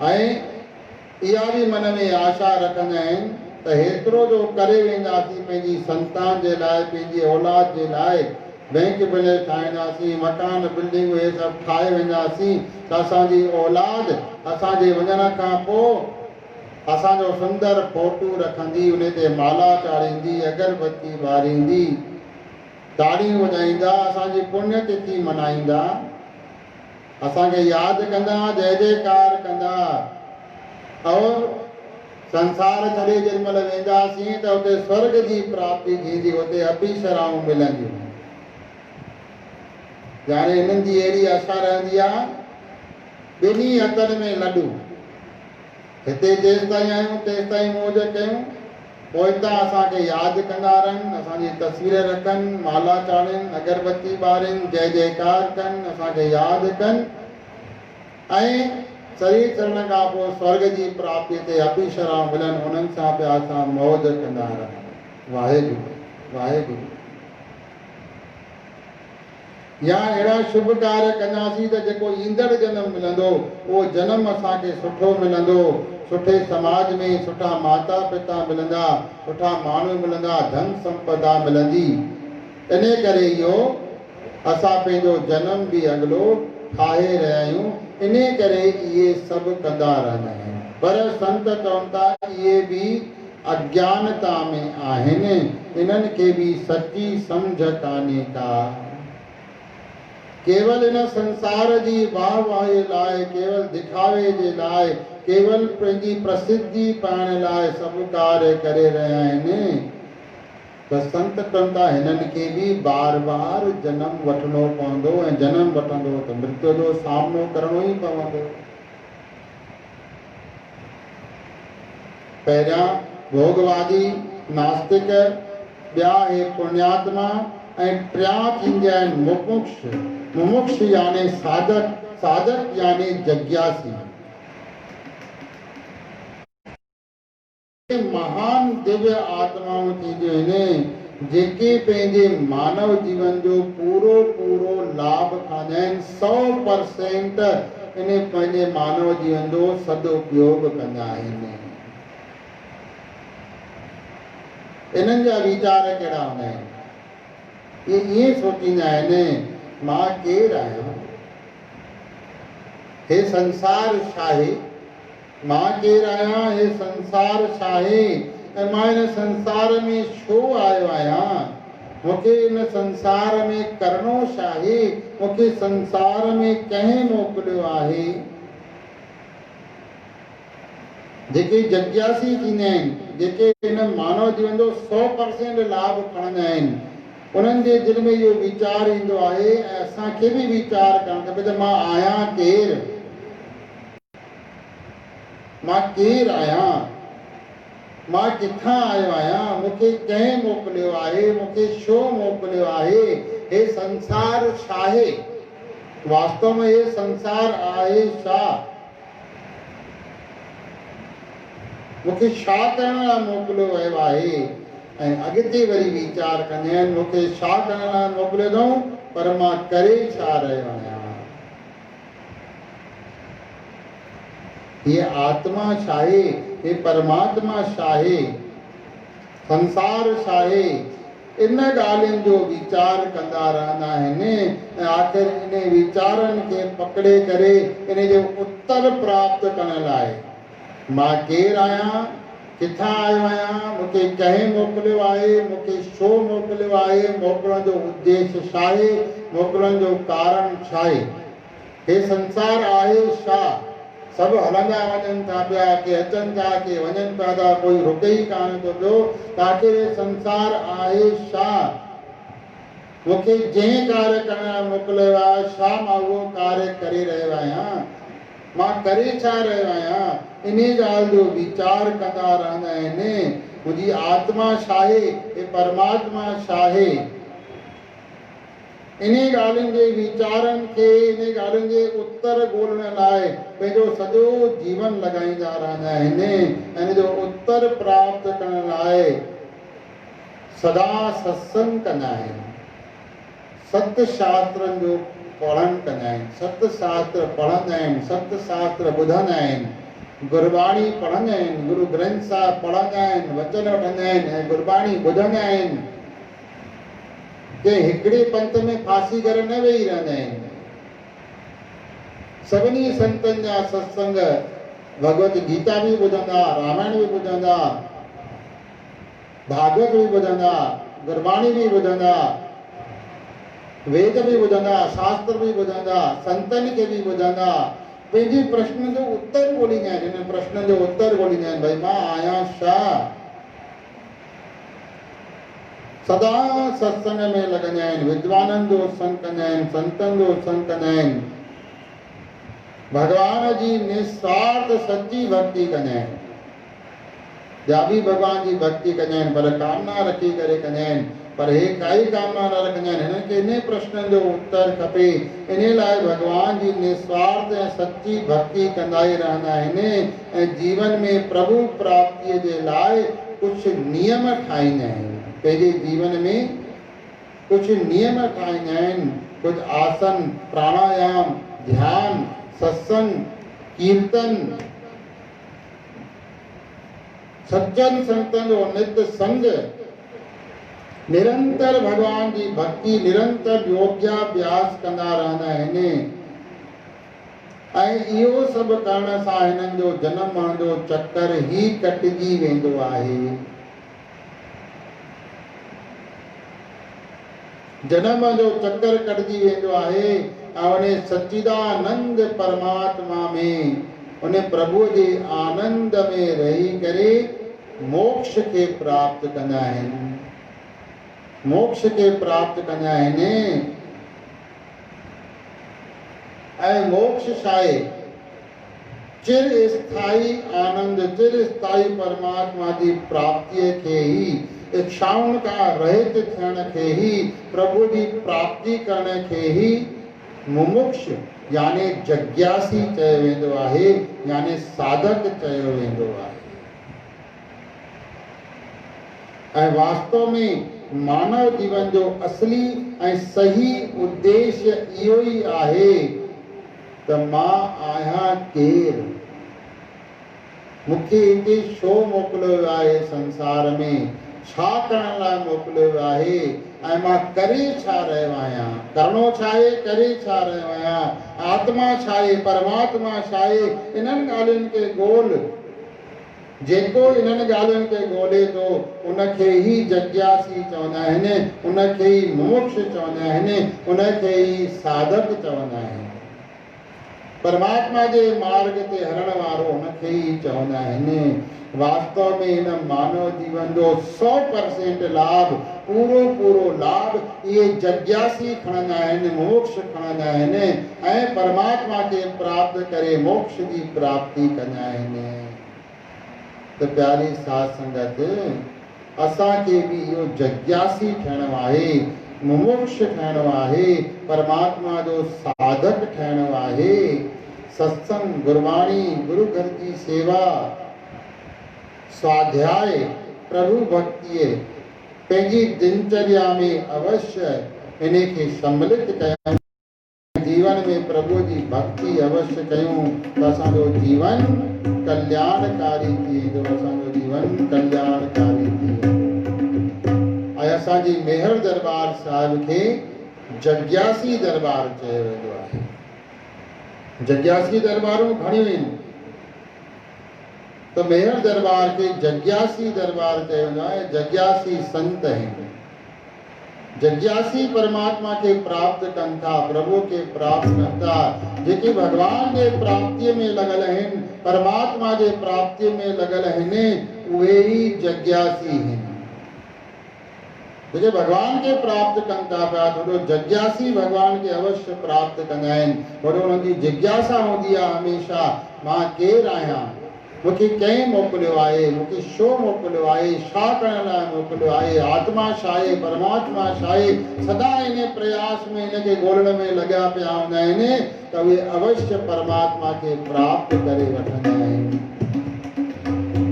ऐं इहा बि मन में आशा रखंदा आहिनि त हेतिरो जो करे वेंदासीं पंहिंजी संतान जे लाइ, पंहिंजी औलाद जे लाइ, बैंक बैलेंस ठाहींदासीं, मकान बिल्डिंग इहे सभु ठाहे वेंदासीं त असांजी औलाद असांजे वञण खां पोइ असांजो सुंदर फोटू रखंदी, उन ते माला चाढ़ींदी, अगरबत्ती ॿारींदी, ताड़ियूं वॼाईंदा, असांजी पुण्य तिथि मल्हाईंदा, असांखे यादि कंदा, जय जयकार कंदा। और संसार छॾे जेॾीमहिल वेंदासीं त उते स्वर्ग जी प्राप्ति थींदी, उते अभिशराऊं मिलंदियूं। जाणे हिननि जी अहिड़ी आशा रहंदी आहे, ॿिन्ही हथनि में लॾू, हिते जेसि ताईं आहियूं तेसि ताईं मौज कयूं, पोइ हितां असांखे यादि कंदा रहनि, असांजी तस्वीर रखनि, माला चाढ़नि, अगरबत्ती ॿारनि, जय जयकार कनि, असांखे यादि कनि ऐं शरीर छॾण खां पोइ स्वर्ग जी प्राप्ति ते अभिशराऊं मिलनि, उन्हनि सां पिया असां मौज कंदा रहूं। वाहेगुरु वाहेगुरु। या अहिड़ा शुभ कार्य कंदासीं त जेको ईंदड़ जनम मिलंदो उहो जनम असांखे सुठो मिलंदो, सुठे समाज में सुठा माता पिता मिलंदा, सुठा माण्हू मिलंदा, धन संपदा मिलंदी। इन करे इहो असां पंहिंजो जनम बि अॻिलो ठाहे रहिया आहियूं, इन करे इहे सभु कंदा रहंदा आहिनि। पर संत चवनि था इहे बि अज्ञानता में आहिनि, इन्हनि खे बि सची सम्झ कान्हे का। केवल इन संसार जी वाह वाही लाइ, केवल दिखावे जे लाइ, केवल पंहिंजी प्रसिद्धि पाइण लाइ सभु कार्य करे रहिया आहिनि। त संत चवनि था हिननि खे बि बार बार जनम वठिणो पवंदो, ऐं जनम वठंदो त मृत्यु जो सामनो करणो ई पवंदो। पहिरियां भोगवादी नास्तिक, ॿिया हे पुण्यात्मा, ऐं टियां थींदा आहिनि मुमुक्ष। मुमुक्ष यानी साधक, साधक यानी जिज्ञासी। महान दिव्य आत्माऊं थींदियूं आहिनि जेके पंहिंजे मानव जीवन जो पूरो पूरो लाभ खणंदा आहिनि, 100% इन पंहिंजे मानव जीवन जो सदुपयोग कंदा आहिनि। इन्हनि जा वीचार कहिड़ा हूंदा आहिनि? इहे ईअं सोचींदा आहिनि मां केरु आहियां, हे संसार छा आहे, मां केरु आहियां, हे संसार छा आहे, ऐं मां हिन संसार में छो आयो आहियां, मूंखे हिन संसार में करणो छा आहे, मूंखे संसार में कंहिं मोकिलियो आहे। जेके जिज्ञासी थींदा आहिनि, जेके हिन मानव जीवन जो 100% लाभ खणंदा आहिनि, उन्हनि जे दिलि में इहो वीचार ईंदो आहे, ऐं असांखे बि वीचार करणु खपे त मां आहियां केरु, मां केरु आहियां, मां किथां आयो आहियां, मूंखे कंहिं मोकिलियो आहे, मूंखे छो मोकिलियो आहे, हे संसार छा आहे, वास्तव में हे संसार आहे छा, मूंखे छा करण लाइ मोकिलियो वियो आहे। ऐं अॻिते वरी वीचार कंदा आहिनि मूंखे छा करण लाइ मोकिलियो अथऊं, पर मां करे छा रहियो आहियां। ये आत्मा छा आहे, हे परमात्मा छा आहे, संसार छा आहे, इन ॻाल्हियुनि जो वीचार कंदा रहंदा आहिनि। ऐं आख़िर इन वीचारनि खे पकड़े करे इन जो उत्तर प्राप्त करण लाइ मां केरु आहियां, किथां आयो आहियां, मूंखे कंहिं मोकिलियो आहे, मूंखे छो मोकिलियो आहे, मोकिलण जो उद्देश्य छा आहे, मोकिलण जो कारण छा आहे, हे संसार आहे छा। सभु हलंदा वञनि था पिया, के अचनि था के वञनि पिया था, कोई रुके ई कान थो पियो, ताकी हे संसार आहे छा, मूंखे जंहिं कार्य करण लाइ मोकिलियो आहे छा मां उहो कार्य करे रहियो आहियां, मां करे छा रहियो आहियां, इन ॻाल्हि जो वीचार कंदा रहंदा आहिनि। मुंहिंजी आत्मा छा आहे, हे परमात्मा छा आहे। इन्हीं ॻाल्हियुनि जे वीचारनि खे, इन्हीं ॻाल्हियुनि जे उत्तर ॻोल्हण लाइ पंहिंजो सॼो जीवन लॻाईंदा रहंदा आहिनि। इन जो उत्तर प्राप्त करण लाइ सदा सत्संग कंदा आहिनि, सत शास्त्रनि जो पढ़णु कंदा आहिनि, सत शास्त्र पढ़ंदा आहिनि, सत शास्त्र ॿुधंदा आहिनि, गुरबाणी पढ़ंदा आहिनि, गुरु ग्रंथ साहिब पढ़ंदा आहिनि, वचन वठंदा आहिनि ऐं गुरबाणी ॿुधंदा आहिनि। के हिकिड़े पंथ में फासी करे न वेही रहंदा आहिनि। सभिनी संतनि जा सत्संग, भगवत गीता बि ॿुधंदा, रामायण बि ॿुधंदा, भागवत बि ॿुधंदा, गुरबाणी बि ॿुधंदा, वेद बि ॿुधंदा, शास्त्र बि ॿुधंदा, संतनि खे बि ॿुधंदा, पंहिंजे प्रश्न जो उत्तर ॻोल्हींदा आहिनि। हिन प्रश्न जो उत्तर ॻोल्हींदा आहिनि, भई मां आहियां छा। सदा सत्संग में लॻंदा आहिनि, विद्वाननि जो संग कंदा आहिनि, संतनि जो संग कंदा आहिनि, भगवान जी निस्वार्थ सच्ची भक्ति कंदा आहिनि। ॿिया बि भगवान जी भक्ति कंदा आहिनि, पर कामना रखी करे कंदा आहिनि, पर हे काई कामना न रखंदा आहिनि। हिननि खे इन प्रश्न जो उत्तर खपे, इन लाइ भगवान जी निस्वार्थ ऐं सच्ची भक्ति कंदा ई रहंदा आहिनि ऐं जीवन में प्रभु प्राप्तिअ जे लाइ कुझु नियम ठाहींदा आहिनि। पंहिंजे जीवन में कुझु नियम ठाहींदा आहिनि, कुझु आसन, प्राणायाम, ध्यान, सत्संग, कीर्तन, सज्जन संतन जो नित्य संग, निरंतर भगवान जी भक्ति, निरंतर योग्याभ्यास कंदा रहंदा आहिनि। ऐं इहो सभु करण सां हिननि जो जनम मरण जो चक्कर ई कटिजी वेंदो आहे। जनम जो चक्कर कटिजी वेंदो आहे ऐं उन सच्चिदानंद परमात्मा में, उन प्रभु जे आनंद में रही करे मोक्ष खे प्राप्त कंदा आहिनि। मोक्ष खे प्राप्त कंदा आहिनि। ऐं मोक्ष छा आहे? चिर स्थाई आनंद, चिर स्थाई परमात्मा जी प्राप्तिअ खे ई, इच्छाउनि खां रहित थियण खे ही, प्रभु जी प्राप्ति करण खे ही मुमुक्ष यानी जग्यासी चयो वेंदो आहे, यानी साधक चयो वेंदो आहे। ऐं वास्तव में मानव जीवन जो असली ऐं सही उद्देश्य इहो ई आहे त मां आहियां केरु, मूंखे हिते छो मोकिलियो आहे संसार में, छा करण लाइ मोकिलियो आहे ऐं मां करे छा रहियो आहियां, करणो छा आहे, करे छा रहियो आहियां, आत्मा छा आहे, परमात्मा छा आहे। इन्हनि ॻाल्हियुनि खे ॻोल्ह, जेको इन्हनि ॻाल्हियुनि खे ॻोल्हे थो उनखे ई जग्यासी चवंदा आहिनि, उनखे ई मोक्ष चवंदा आहिनि, उनखे ई साधक चवंदा आहिनि। परमात्मा जे मार्ग ते हलण वारो उनखे ई चवंदा आहिनि। वास्तव में इन मानव जीवन जो 100% लाभ, पूरो लाभ ये जग्यासी खणंदा आहिनि, मोक्ष खणंदा आहिनि ऐं परमात्मा खे प्राप्त करे मोक्ष जी प्राप्ति कंदा आहिनि। त प्यारी साध संगत, असांखे बि इहो जग्यासी ठहिणो आहे, मुमुक्ष ठहिणो आहे, परमात्मा जो साधक ठहिणो आहे। सत्संग, गुरबाणी, गुरु घर जी सेवा, स्वाध्याय, प्रभु भक्ति पंहिंजी दिनचर्या में अवश्य इन्हे खे सम्मिलित कयूं, जीवन में प्रभु जी भक्ति अवश्य कयूं त असांजो जीवन कल्याणकारी थी वेंदो, असांजो जीवन कल्याणकारी थी वेंदो। ऐं असांजी मेहर दरबार साहिब खे जग्यासी दरबार चयो वेंदो आहे। जग्यासी दरबारूं घणियूं आहिनि, तो मेहर दरबार के जग्यासी दरबार चयो वेंदो आहे। जग्यासी संत आहिनि, जग्यासी परमात्मा के प्राप्त कनि था, प्रभु के प्राप्त कनि था, जेके भगवान जे प्राप्तिअ में लॻल आहिनि, परमात्मा जे प्राप्तिअ में लॻल आहिनि, उहे ई जग्यासी आहिनि। जेके भगवान के प्राप्त कनि था पिया, थोरो जग्यासी भगवान के अवश्य प्राप्त कंदा आहिनि। थोरो उन्हनि जी जिज्ञासा हूंदी आहे हमेशा, मां केरु आहियां, मूंखे कंहिं मोकिलियो आहे, मूंखे छो मोकिलियो आहे, छा करण लाइ मोकिलियो आहे, आत्मा छा आहे, परमात्मा छा आहे। सदा इन प्रयास में इनखे ॻोल्हण में लॻिया पिया हूंदा आहिनि त उहे अवश्य परमात्मा खे प्राप्त करे वठंदा आहिनि।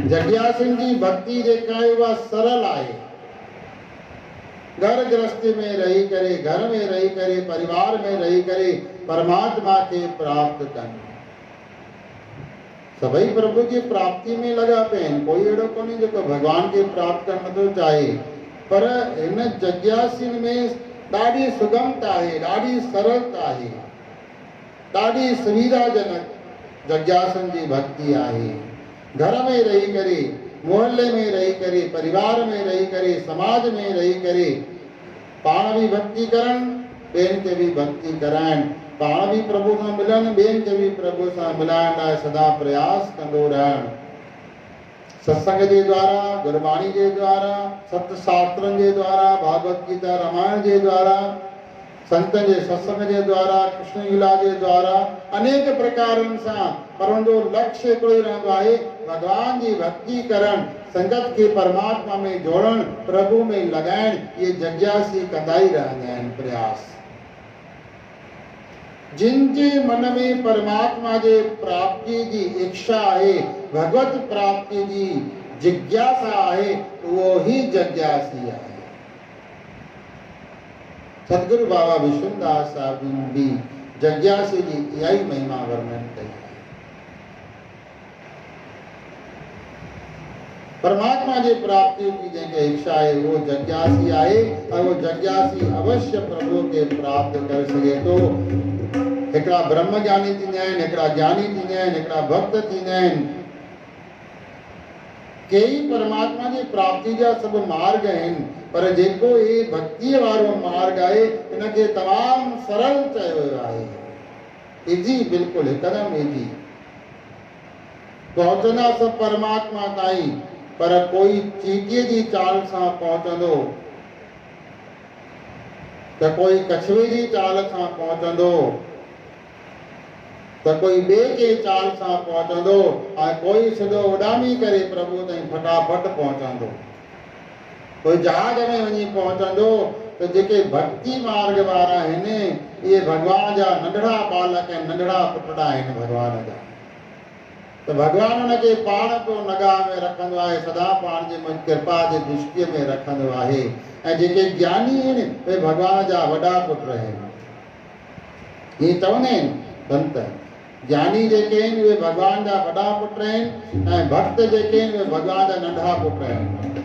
जग्यासुनि जी भक्ति जेका आहे उहा सरल आहे। घर गृहस्थी में रही करे, घर में रही करे, परिवार में रही करे परमात्मा खे प्राप्त कनि। सभई प्रभु की प्राप्ति में लगा पे आहिनि। कोई अहिड़ो कोन्हे जेको भगवान खे प्राप्त करणु नथो चाहे, पर इन जग्यासीन में ॾाढी सुगमता आहे, ॾाढी सरलता आहे, ॾाढी सुविधाजनक जग्यासन जी भक्ति आहे। घर में रही करे, मोहल्ले में रही करे, परिवार में रही करे, समाज में रही करे पाण भी भक्ति करण, ॿियनि खे भी भक्ति कराइण, पाण भी प्रभु सां मिलण, ॿियनि खे भी प्रभु सां मिलाइण लाइ सदा प्रयास कंदो रहण। सत्संग जे द्वारा, गुरबाणी जे द्वारा, सत शास्त्रनि जे द्वारा, भागवत गीता रामायण जे द्वारा, संतनि जे सत्संग जे द्वारा, कृष्ण लीला जे द्वारा, अनेक प्रकारनि सां, पर उनजो लक्ष्य हिकिड़ो ई रहंदो आहे, भगवान जी भक्ति करण, संगत खे परमात्मा में जोड़ण, प्रभु में लॻाइण। इहे जग्यासी कंदा ई रहंदा आहिनि प्रयास। जिन जे मन में परमात्मा जे प्राप्ति जी इच्छा आहे, भगवत प्राप्ति जी जिज्ञासा आहे, उहो ही जग्यासी आहे। सतगुरु बाबा विश्वनाथ साहब जी ने भी जग्यासी जी इहा ई महिमा वर्णन कई आहे। परमात्मा जी प्राप्ति जी जंहिंखे इच्छा आहे उहो जग्यासी आहे, ऐं उहो जग्यासी अवश्य प्रभु खे प्राप्त करे सघे थो। हिकिड़ा ब्रह्म ज्ञानी थींदा आहिनि, हिकिड़ा ज्ञानी थींदा आहिनि, हिकिड़ा भक्त थींदा आहिनि। कई परमात्मा जी प्राप्ति जा सभु मार्ग आहिनि, पर जेको हे भक्तीअ वारो मार्ग आहे इनखे तमामु सरल चयो वियो आहे। इजी, बिल्कुलु हिकदमि इजी। पहुचंदा सभु परमात्मा ताईं, पर कोई चीटीअ जी चाल सां पहुचंदो, त कोई कछुए जी चाल सां पहुचंदो, त कोई ॿिए के चाल सां पहुचंदो, ऐं कोई सिधो उॾामी करे प्रभु ताईं फटाफट पहुचंदो। कोई जहाज में वञी पहुचंदो। त जेके भक्ति मार्ग वारा आहिनि इहे भगवान जा नंढड़ा बालक ऐं नंढड़ा पुटड़ा आहिनि भगवान जा। त भगवान उनखे पाण पियो निगाह में रखंदो आहे, सदा पाण जे कृपा जे दृष्टिअ में रखंदो आहे। ऐं जेके ज्ञानी आहिनि उहे भगवान जा वॾा पुट आहिनि। हीअं चवंदा आहिनि संत, ज्ञानी जेके आहिनि उहे भगवान जा वॾा पुट आहिनि, ऐं भक्त जेके आहिनि उहे भगवान जा नंढा पुट आहिनि।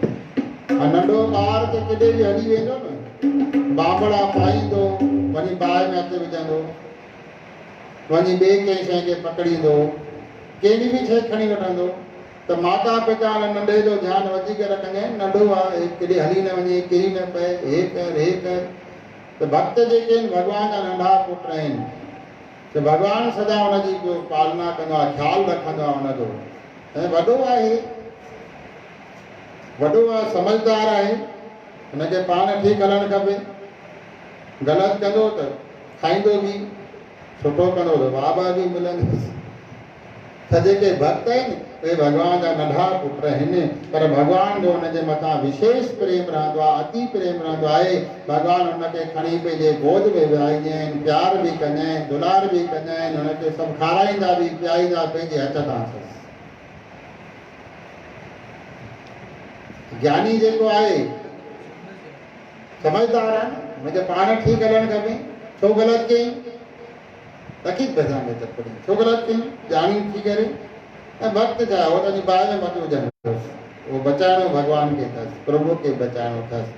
नंढो ॿार त किथे बि हली वेंदो न, बाबड़ा पाईंदो, वञी बाहि में हथु विझंदो, वञी ॿिए कंहिं शइ खे पकड़ींदो, कहिड़ी बि शइ खणी वठंदो। त माता पिता नंढे जो ध्यानु वधीक रखंदा आहिनि, नंढो आहे किथे हली न वञे, किरी न पए, हे कर हे कर। त भक्त जेके आहिनि भगवान जा नंढा पुट आहिनि, त भगवान सदा हुनजी पालना कंदो आहे, ख़्यालु रखंदो आहे हुनजो। ऐं वॾो आहे, वॾो आहे, समझदार आहे, हुनखे पाण ठीकु हलणु खपे। ग़लति कंदो त खाईंदो बि, सुठो कंदो त वाह बि मिलंदसि। त जेके भक्त आहिनि उहे भगवान जा नंढा पुट आहिनि, पर भगवान जो हुनजे मथां विशेष प्रेम रहंदो आहे, अति प्रेम रहंदो आहे। भगवान हुनखे खणी पंहिंजे गोद में विहारींदा आहिनि, प्यार बि कंदा आहिनि, दुलार बि कंदा आहिनि, हुनखे सभु खाराईंदा बि, पीआरींदा पंहिंजे हथ सां। ज्ञानी जेको आहे समझदार आहे, हुनखे पाण ठीकु हलणु खपे। छो ग़लति कई, तकलीफ़ पैसा में तकड़ी, छो ग़लति कई, ज्ञानी थी करे। ऐं भक्त छा, उहो त बाहि में मथो विझणु अथसि, उहो बचाइणो भगवान खे अथसि, प्रभु खे बचाइणो अथसि।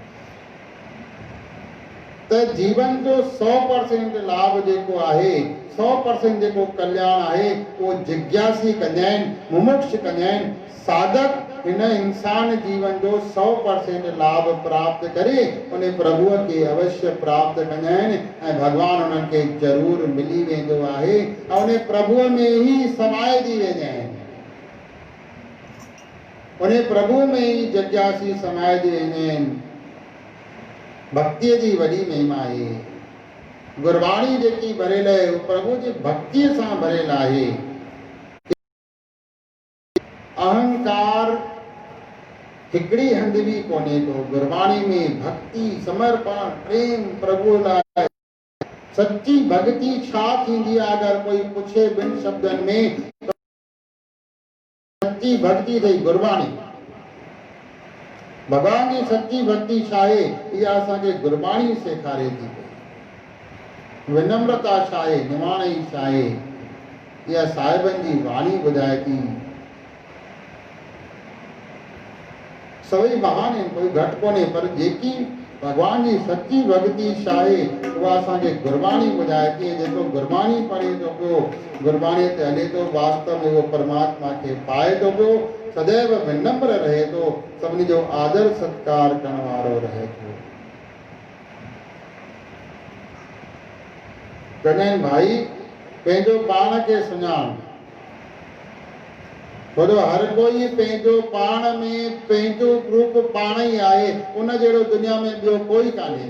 त जीवन जो 100% लाभ जेको आहे, 100% जेको कल्याण आहे, उहो जिज्ञासी कंदा आहिनि, मुमुक्ष कंदा आहिनि। साधक हिन इंसान जीवन जो 100% लाभ प्राप्त करे उन प्रभुअ खे अवश्य प्राप्त कंदा आहिनि, ऐं भगवान उन्हनि खे ज़रूरु मिली वेंदो आहे, ऐं उन प्रभुअ में ई समाइजी वेंदा आहिनि। उन प्रभुअ में ई जग्यासी समाइजी वेंदा आहिनि। भक्तीअ जी वॾी महिमा आहे। गुरबाणी जेकी भरियल आहे, उहो प्रभु जी भक्तीअ सां भरियल आहे। भक्तीअ जी वॾी महिमा आहे। गुरबाणी जेकी भरियल आहे, उहो प्रभु जी भक्तीअ सां भरियल आहे। गुरबाणी जेकी भरियल आहे, उहो प्रभु जी भक्तीअ सां भरियल आहे। गुरबाणी जेकी भरियल आहे, उहो प्रभु जी भक्तीअ सां भरियल आहे। गुरबाणी जेकी भरियल आहे, उहो प्रभु जी भक्तीअ सां भरियल आहे। हिकड़ी हंध भी कोने तो गुरबाणी में भक्ति समर्पण प्रेम प्रभु लाइ सच्ची भक्ति छा थींदी आहे अगर कोई पूछे बिन शब्दन में सच्ची भक्ति थई गुरबाणी भगवान जी सच्ची भक्ति छा आहे इहा असांखे गुरबाणी सेखारे थी विनम्रता छा आहे निमाणी छा आहे इहा साहिबनि जी वाणी ॿुधाए थी सभई महान आहिनि कोई घटि कोन्हे पर जेकी भगवान जी सच्ची भक्ति छा आहे उहा असांखे गुरबाणी ॿुधाए थी जेको गुरबाणी पढ़े थो पियो गुरबाणी ते हले थो वास्तव में उहो परमात्मा खे पाए थो पियो सदैव विनम्र रहे थो सभिनी जो आदर सत्कार करण वारो रहे थो चवंदा आहिनि भाई पंहिंजो पाण खे सुञाण छोजो हर कोई पंहिंजो पाण में पंहिंजो रूप पाण ई आहे उन जहिड़ो दुनिया में ॿियो कोई कान्हे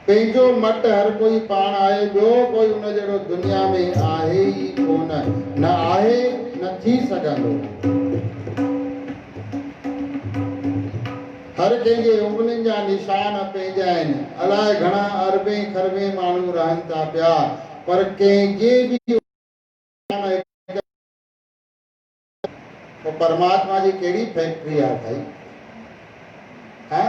पंहिंजो मट हर कोई पाण आहे ॿियो कोई उन जहिड़ो दुनिया में आहे ई कोन न आहे न थी सघंदो हर कंहिंजे उंगलियुनि जा निशान पंहिंजा आहिनि अलाए घणा अरबे खरबे माण्हू रहनि था पिया पर कंहिंजे बि परमात्मा जी कहिड़ी फैक्ट्री आहे भाई हाँ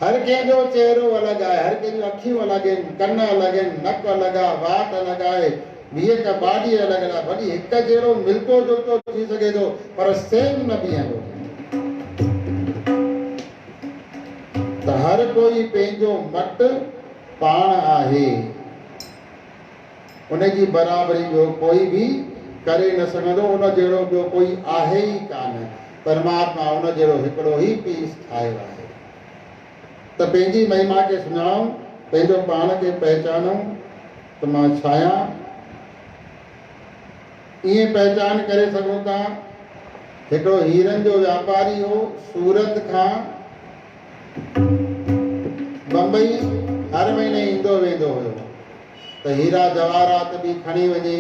हर कंहिंजो चेहरो अलॻि आहे हर कंहिंजूं अखियूं अलॻि आहिनि कन अलॻि आहिनि नक अलॻि आहे वाट अलॻि आहे बीहे त बाडी अलॻि आहे भली हिकु जहिड़ो मिलतो जुलतो थी सघे थो पर सेम न बीहंदो त हर कोई पंहिंजो मट पाण आहे उनजी बराबरी ॿियो कोई बि करे न सघंदो उन जहिड़ो ॿियो कोई आहे ई कान परमात्मा उन जहिड़ो हिकिड़ो ई पीस ठाहियो आहे त पंहिंजी महिमा खे सुञाणूं पंहिंजो पाण खे पहचानूं त मां छा आहियां ईअं पहचान करे सघूं था हिकिड़ो हीरनि जो वापारी हो सूरत खां बम्बई हर महीने ईंदो वेंदो हुयो त हीरा जवाहरात बि खणी वञे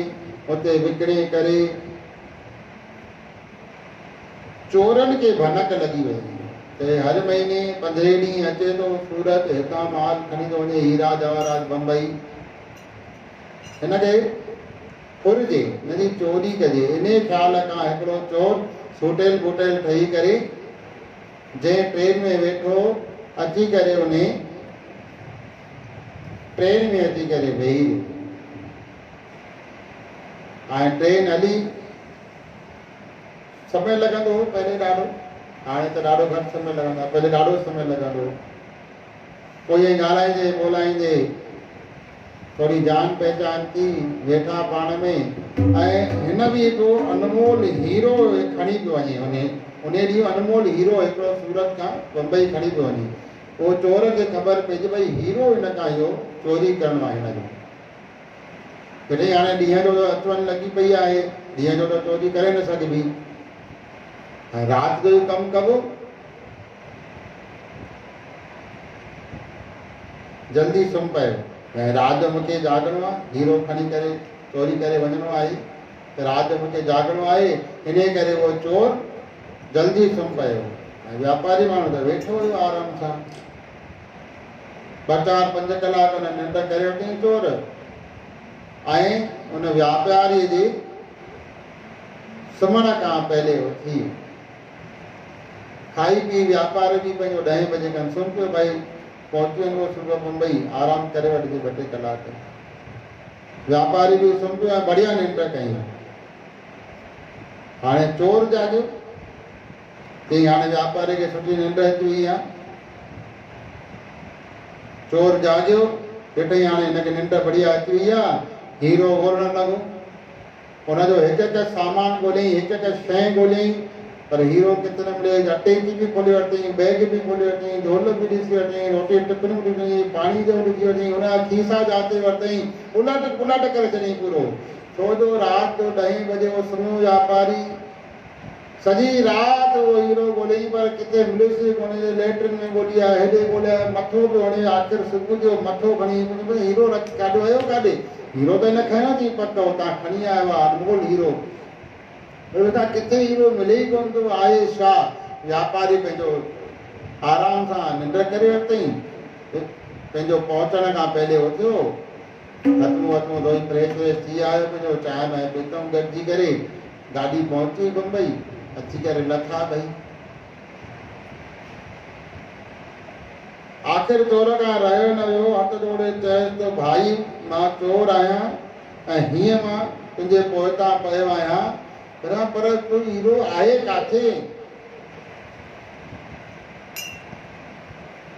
उते विकिणे करे चोरनि खे भनक लॻी वई त हर महीने 15 ॾींहं अचे थो सूरत हितां माल खणी थो वञे हीरा जवाहरात बम्बई हिनखे फुरिजे हिनजी चोरी कजे इन ख़्याल खां हिकिड़ो चोर सुटेल फुटेल ठही करे जंहिं ट्रेन में वेठो अची करे उन ट्रेन में अची करे वेही हाणे ट्रेन हली समय लॻंदो हो पहले ॾाढो हाणे त ॾाढो घटि समय लॻंदो आहे पहले ॾाढो समय लॻंदो कोई ॻाल्हाइजे ॿोलाइजे थोरी जान पहचान थी वेठा पाण में ऐं हिन बि हिकिड़ो अनमोल हीरो खणी पियो वञे उन ॾींहुं अनमोल हीरो हिकिड़ो सूरत खां बम्बई खणी पियो वञे पोइ चोर खे ख़बर पइजी भई हीरो हिन खां इहो चोरी करणो आहे हिनजो कॾहिं हाणे ॾींहं जो अचु वञु लॻी पई आहे ॾींहं जो त चोरी करे न सघिबी ऐं राति जो कमु कबो जल्दी सुम्ही पियो ऐं राति जो मूंखे जाॻणो आहे हीरो खणी करे चोरी करे वञिणो आहे त राति जो मूंखे जाॻणो आहे इन करे उहो चोर जल्दी सुम्ही पियो ऐं वापारी माण्हू त वेठो हुयो आराम सां 2-4-5 कलाक हुन निंड करे वरितईं चोर ऐं उन वापारीअ जे सुम्हण खां पहले उथी खाई पी वापारी बि पंहिंजो 10 बजे खनि सुम्ही पियो भई पहुची वञो सुबुह मुंबई आराम करे वठिजे 2-3 कलाक व्यापारी भी सुम्ही बढ़िया निंड कई हाणे चोर जाॻियो चई हाणे व्यापारी खे सुठी निंड अची वई आहे चोर जाॻियो ॾिठई हाणे हिनखे निंड बढ़िया अची वई आहे हीरो ॻोल्हण लॻो हुनजो हिकु सामान ॻोल्हियईं हिकु शइ ॻोल्हियईं पर हीरो किथे न मिलियो अटे जी भी खोले वरितईं बैग भी खोले वरितईं ढोल भी ॾिसी वरितईं रोटी टिफिन भी ॾिसी पाणी जो ॾिसी वरितईं हुनजा खीसा जाते वरितईं उलट पुलट करे छॾियईं पूरो छो जो राति जो 10 बजे वो सुम्हियो व्यापारी सॼी राति वो हीरो ॻोल्हियईं पर किथे मिलियोसि कोन्हे लेटरिन में ॻोल्ही आहे हेॾे ॻोल्हिया मथो पियो हणे आख़िर सुबुह जो मथो खणी हीरो काॾो आयो काॾे हीरो त हिन खयो थी पक हुतां खणी आयो आहे अनमोल हीरो किथे हीरो मिले ई कोन थो आहे छा व्यापारी पंहिंजो आराम सां निंड करे वरितई, पंहिंजो पहुचण खां पहले उथियो, हथूं हथूं धोई फ्रेश व्रेश थी आयो, पंहिंजो चांहि वांहि पीतऊं गॾिजी करे, गाॾी पहुची बम्बई, अची करे लथा ॿई। आख़िर चोर खां रहियो न वियो, हथ जोड़े चयसि त भाई मां चोर आहियां ऐं हीअं मां तुंहिंजे पोइतां पियो आहियां, पर तूं हीरो आहे काथे?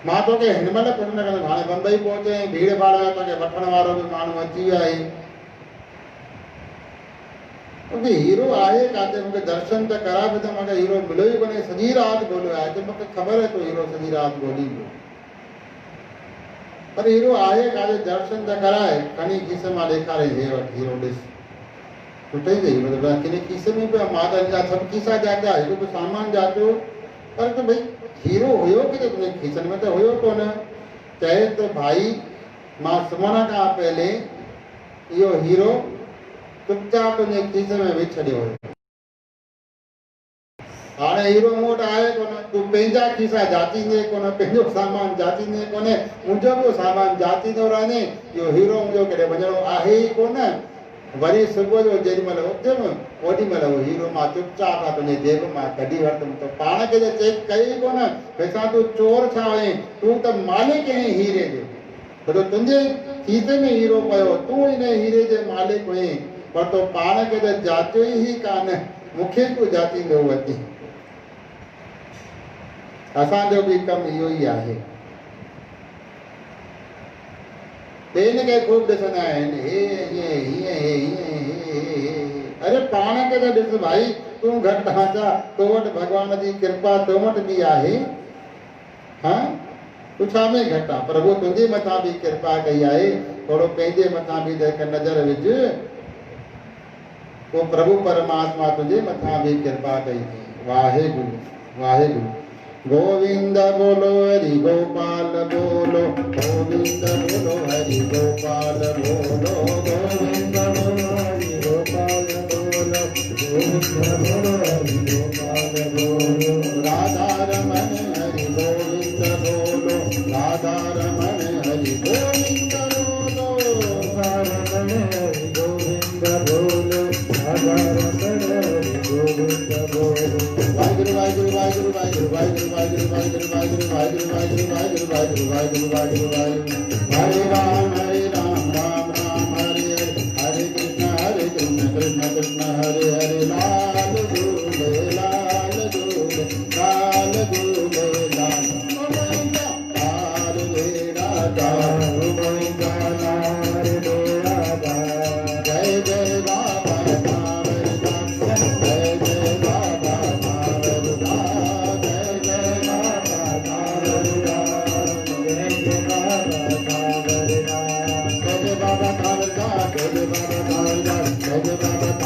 मां तोखे हिन महिल कुझु न कंदुमि, हाणे बम्बई पहुचे भीड़ भाड़ आहे, तोखे वठण वारो बि माण्हू अची वियो आहे, तोखे हीरो आहे काथे? मूंखे दर्शन त करा बि त मूंखे हीरो मिलियो ई कोन्हे, सॼी राति ॻोल्हियो आहे, त मूंखे ख़बर आहे तूं हीरो सॼी राति ॻोल्हींदो, पर हीरो आहे काथे? दर्शन त कराए, खणी खीसे मां ॾेखारे, हे वटि हीरो ॾिस। सुठे ई गई मतिलबु किने खीसे में पियो, मां त अञा सभु खीसा जाचा, हिकु बि सामान जाचो, पर त भई हीरो हुयो किथे? तुंहिंजे खीसनि में त हुयो कोन। चए त भाई मां सुम्हण खां पहले इहो हीरो चुपचाप तुंहिंजे खीसे में विझी छॾियो हुयो, हाणे हीरो मूं वटि आहे कोन, तूं पंहिंजा खीसा जाचींदे कोन, पंहिंजो सामान जाचींदे कोन्हे, मुंहिंजो बि सामान जाचींदो रहंदे, इहो हीरो मुंहिंजो केॾे वञिणो आहे ई कोन। वरी सुबुह जो जेॾी महिल उथियुमि ओॾी महिल उहो हीरो मां चुपचाप आहे तुंहिंजे जेब मां कढी वरितुमि, त पाण खे त चेक कई कोन, भई तूं चोर छा आहीं, तूं त मालिक आहीं हीरे जो, छो तुंहिंजे खीसे में हीरो पियो, तूं हिन हीरे जे मालिक हुई, पर तो पाण खे त जाचियो ई कान, मूंखे तूं जाचींदो वती। असांजो बि कमु इहो ई आहे, ॿियनि खे ख़ूब ॾिसंदा आहिनि, हे हीअं हीअं हीअं, अरे पाण खे त ॾिस भाई, तूं घटि आचा, तो वटि भॻवान जी कृपा तो वटि बि आहे, हा तूं छा में घटि आहे? प्रभु तुंहिंजे मथां बि कृपा कई आहे, थोरो पंहिंजे मथां बि त हिकु नज़र विझ, पोइ प्रभु परमात्मा तुंहिंजे मथां बि कृपा कई थी। वाहेगुरु वाहेगुरु। गोविंद बोलो हरि गोपाल बोलो, गोविंद बोलो हरि गोपाल बोलो, गोविंद बोलो हरि गोपाल बोलो, गोविंद बोलो हरि गोपाल बोलो, राधा रमण हरि गोविंद बोलो, राधा रमण हरि गोविंद बोलो, राधा रमण हरि गोविंद बोलो, राधा रमण हरि गोविंद बोलो। वाहिगुरु वाहिगुरु वाहिगुरु वाहिगुरु वाहिगुरु वाहिगुरु वाहिगुरु वाहिगुरु वाहिगुरु वाहिगुरु वाहिगुरु वाहिगुरु वाहिगुरु वाहिगुरु वाहिगुरु। हरे राम राम राम हरे हरे, हरे कृष्ण कृष्ण कृष्ण हरे हरे, लाल गोले लाल गोले लाल गोले लाल, लाल वेरा लाल गोविंदा लाल वेरा, जय जय बाबा सावरदास, जय जय बाबा सावरदास, जय जय बाबा सावरदास, जय जय बाबा सावरदास, जय जय बाबा सावरदास, जय जय बाबा सावरदास, जय जय बाबा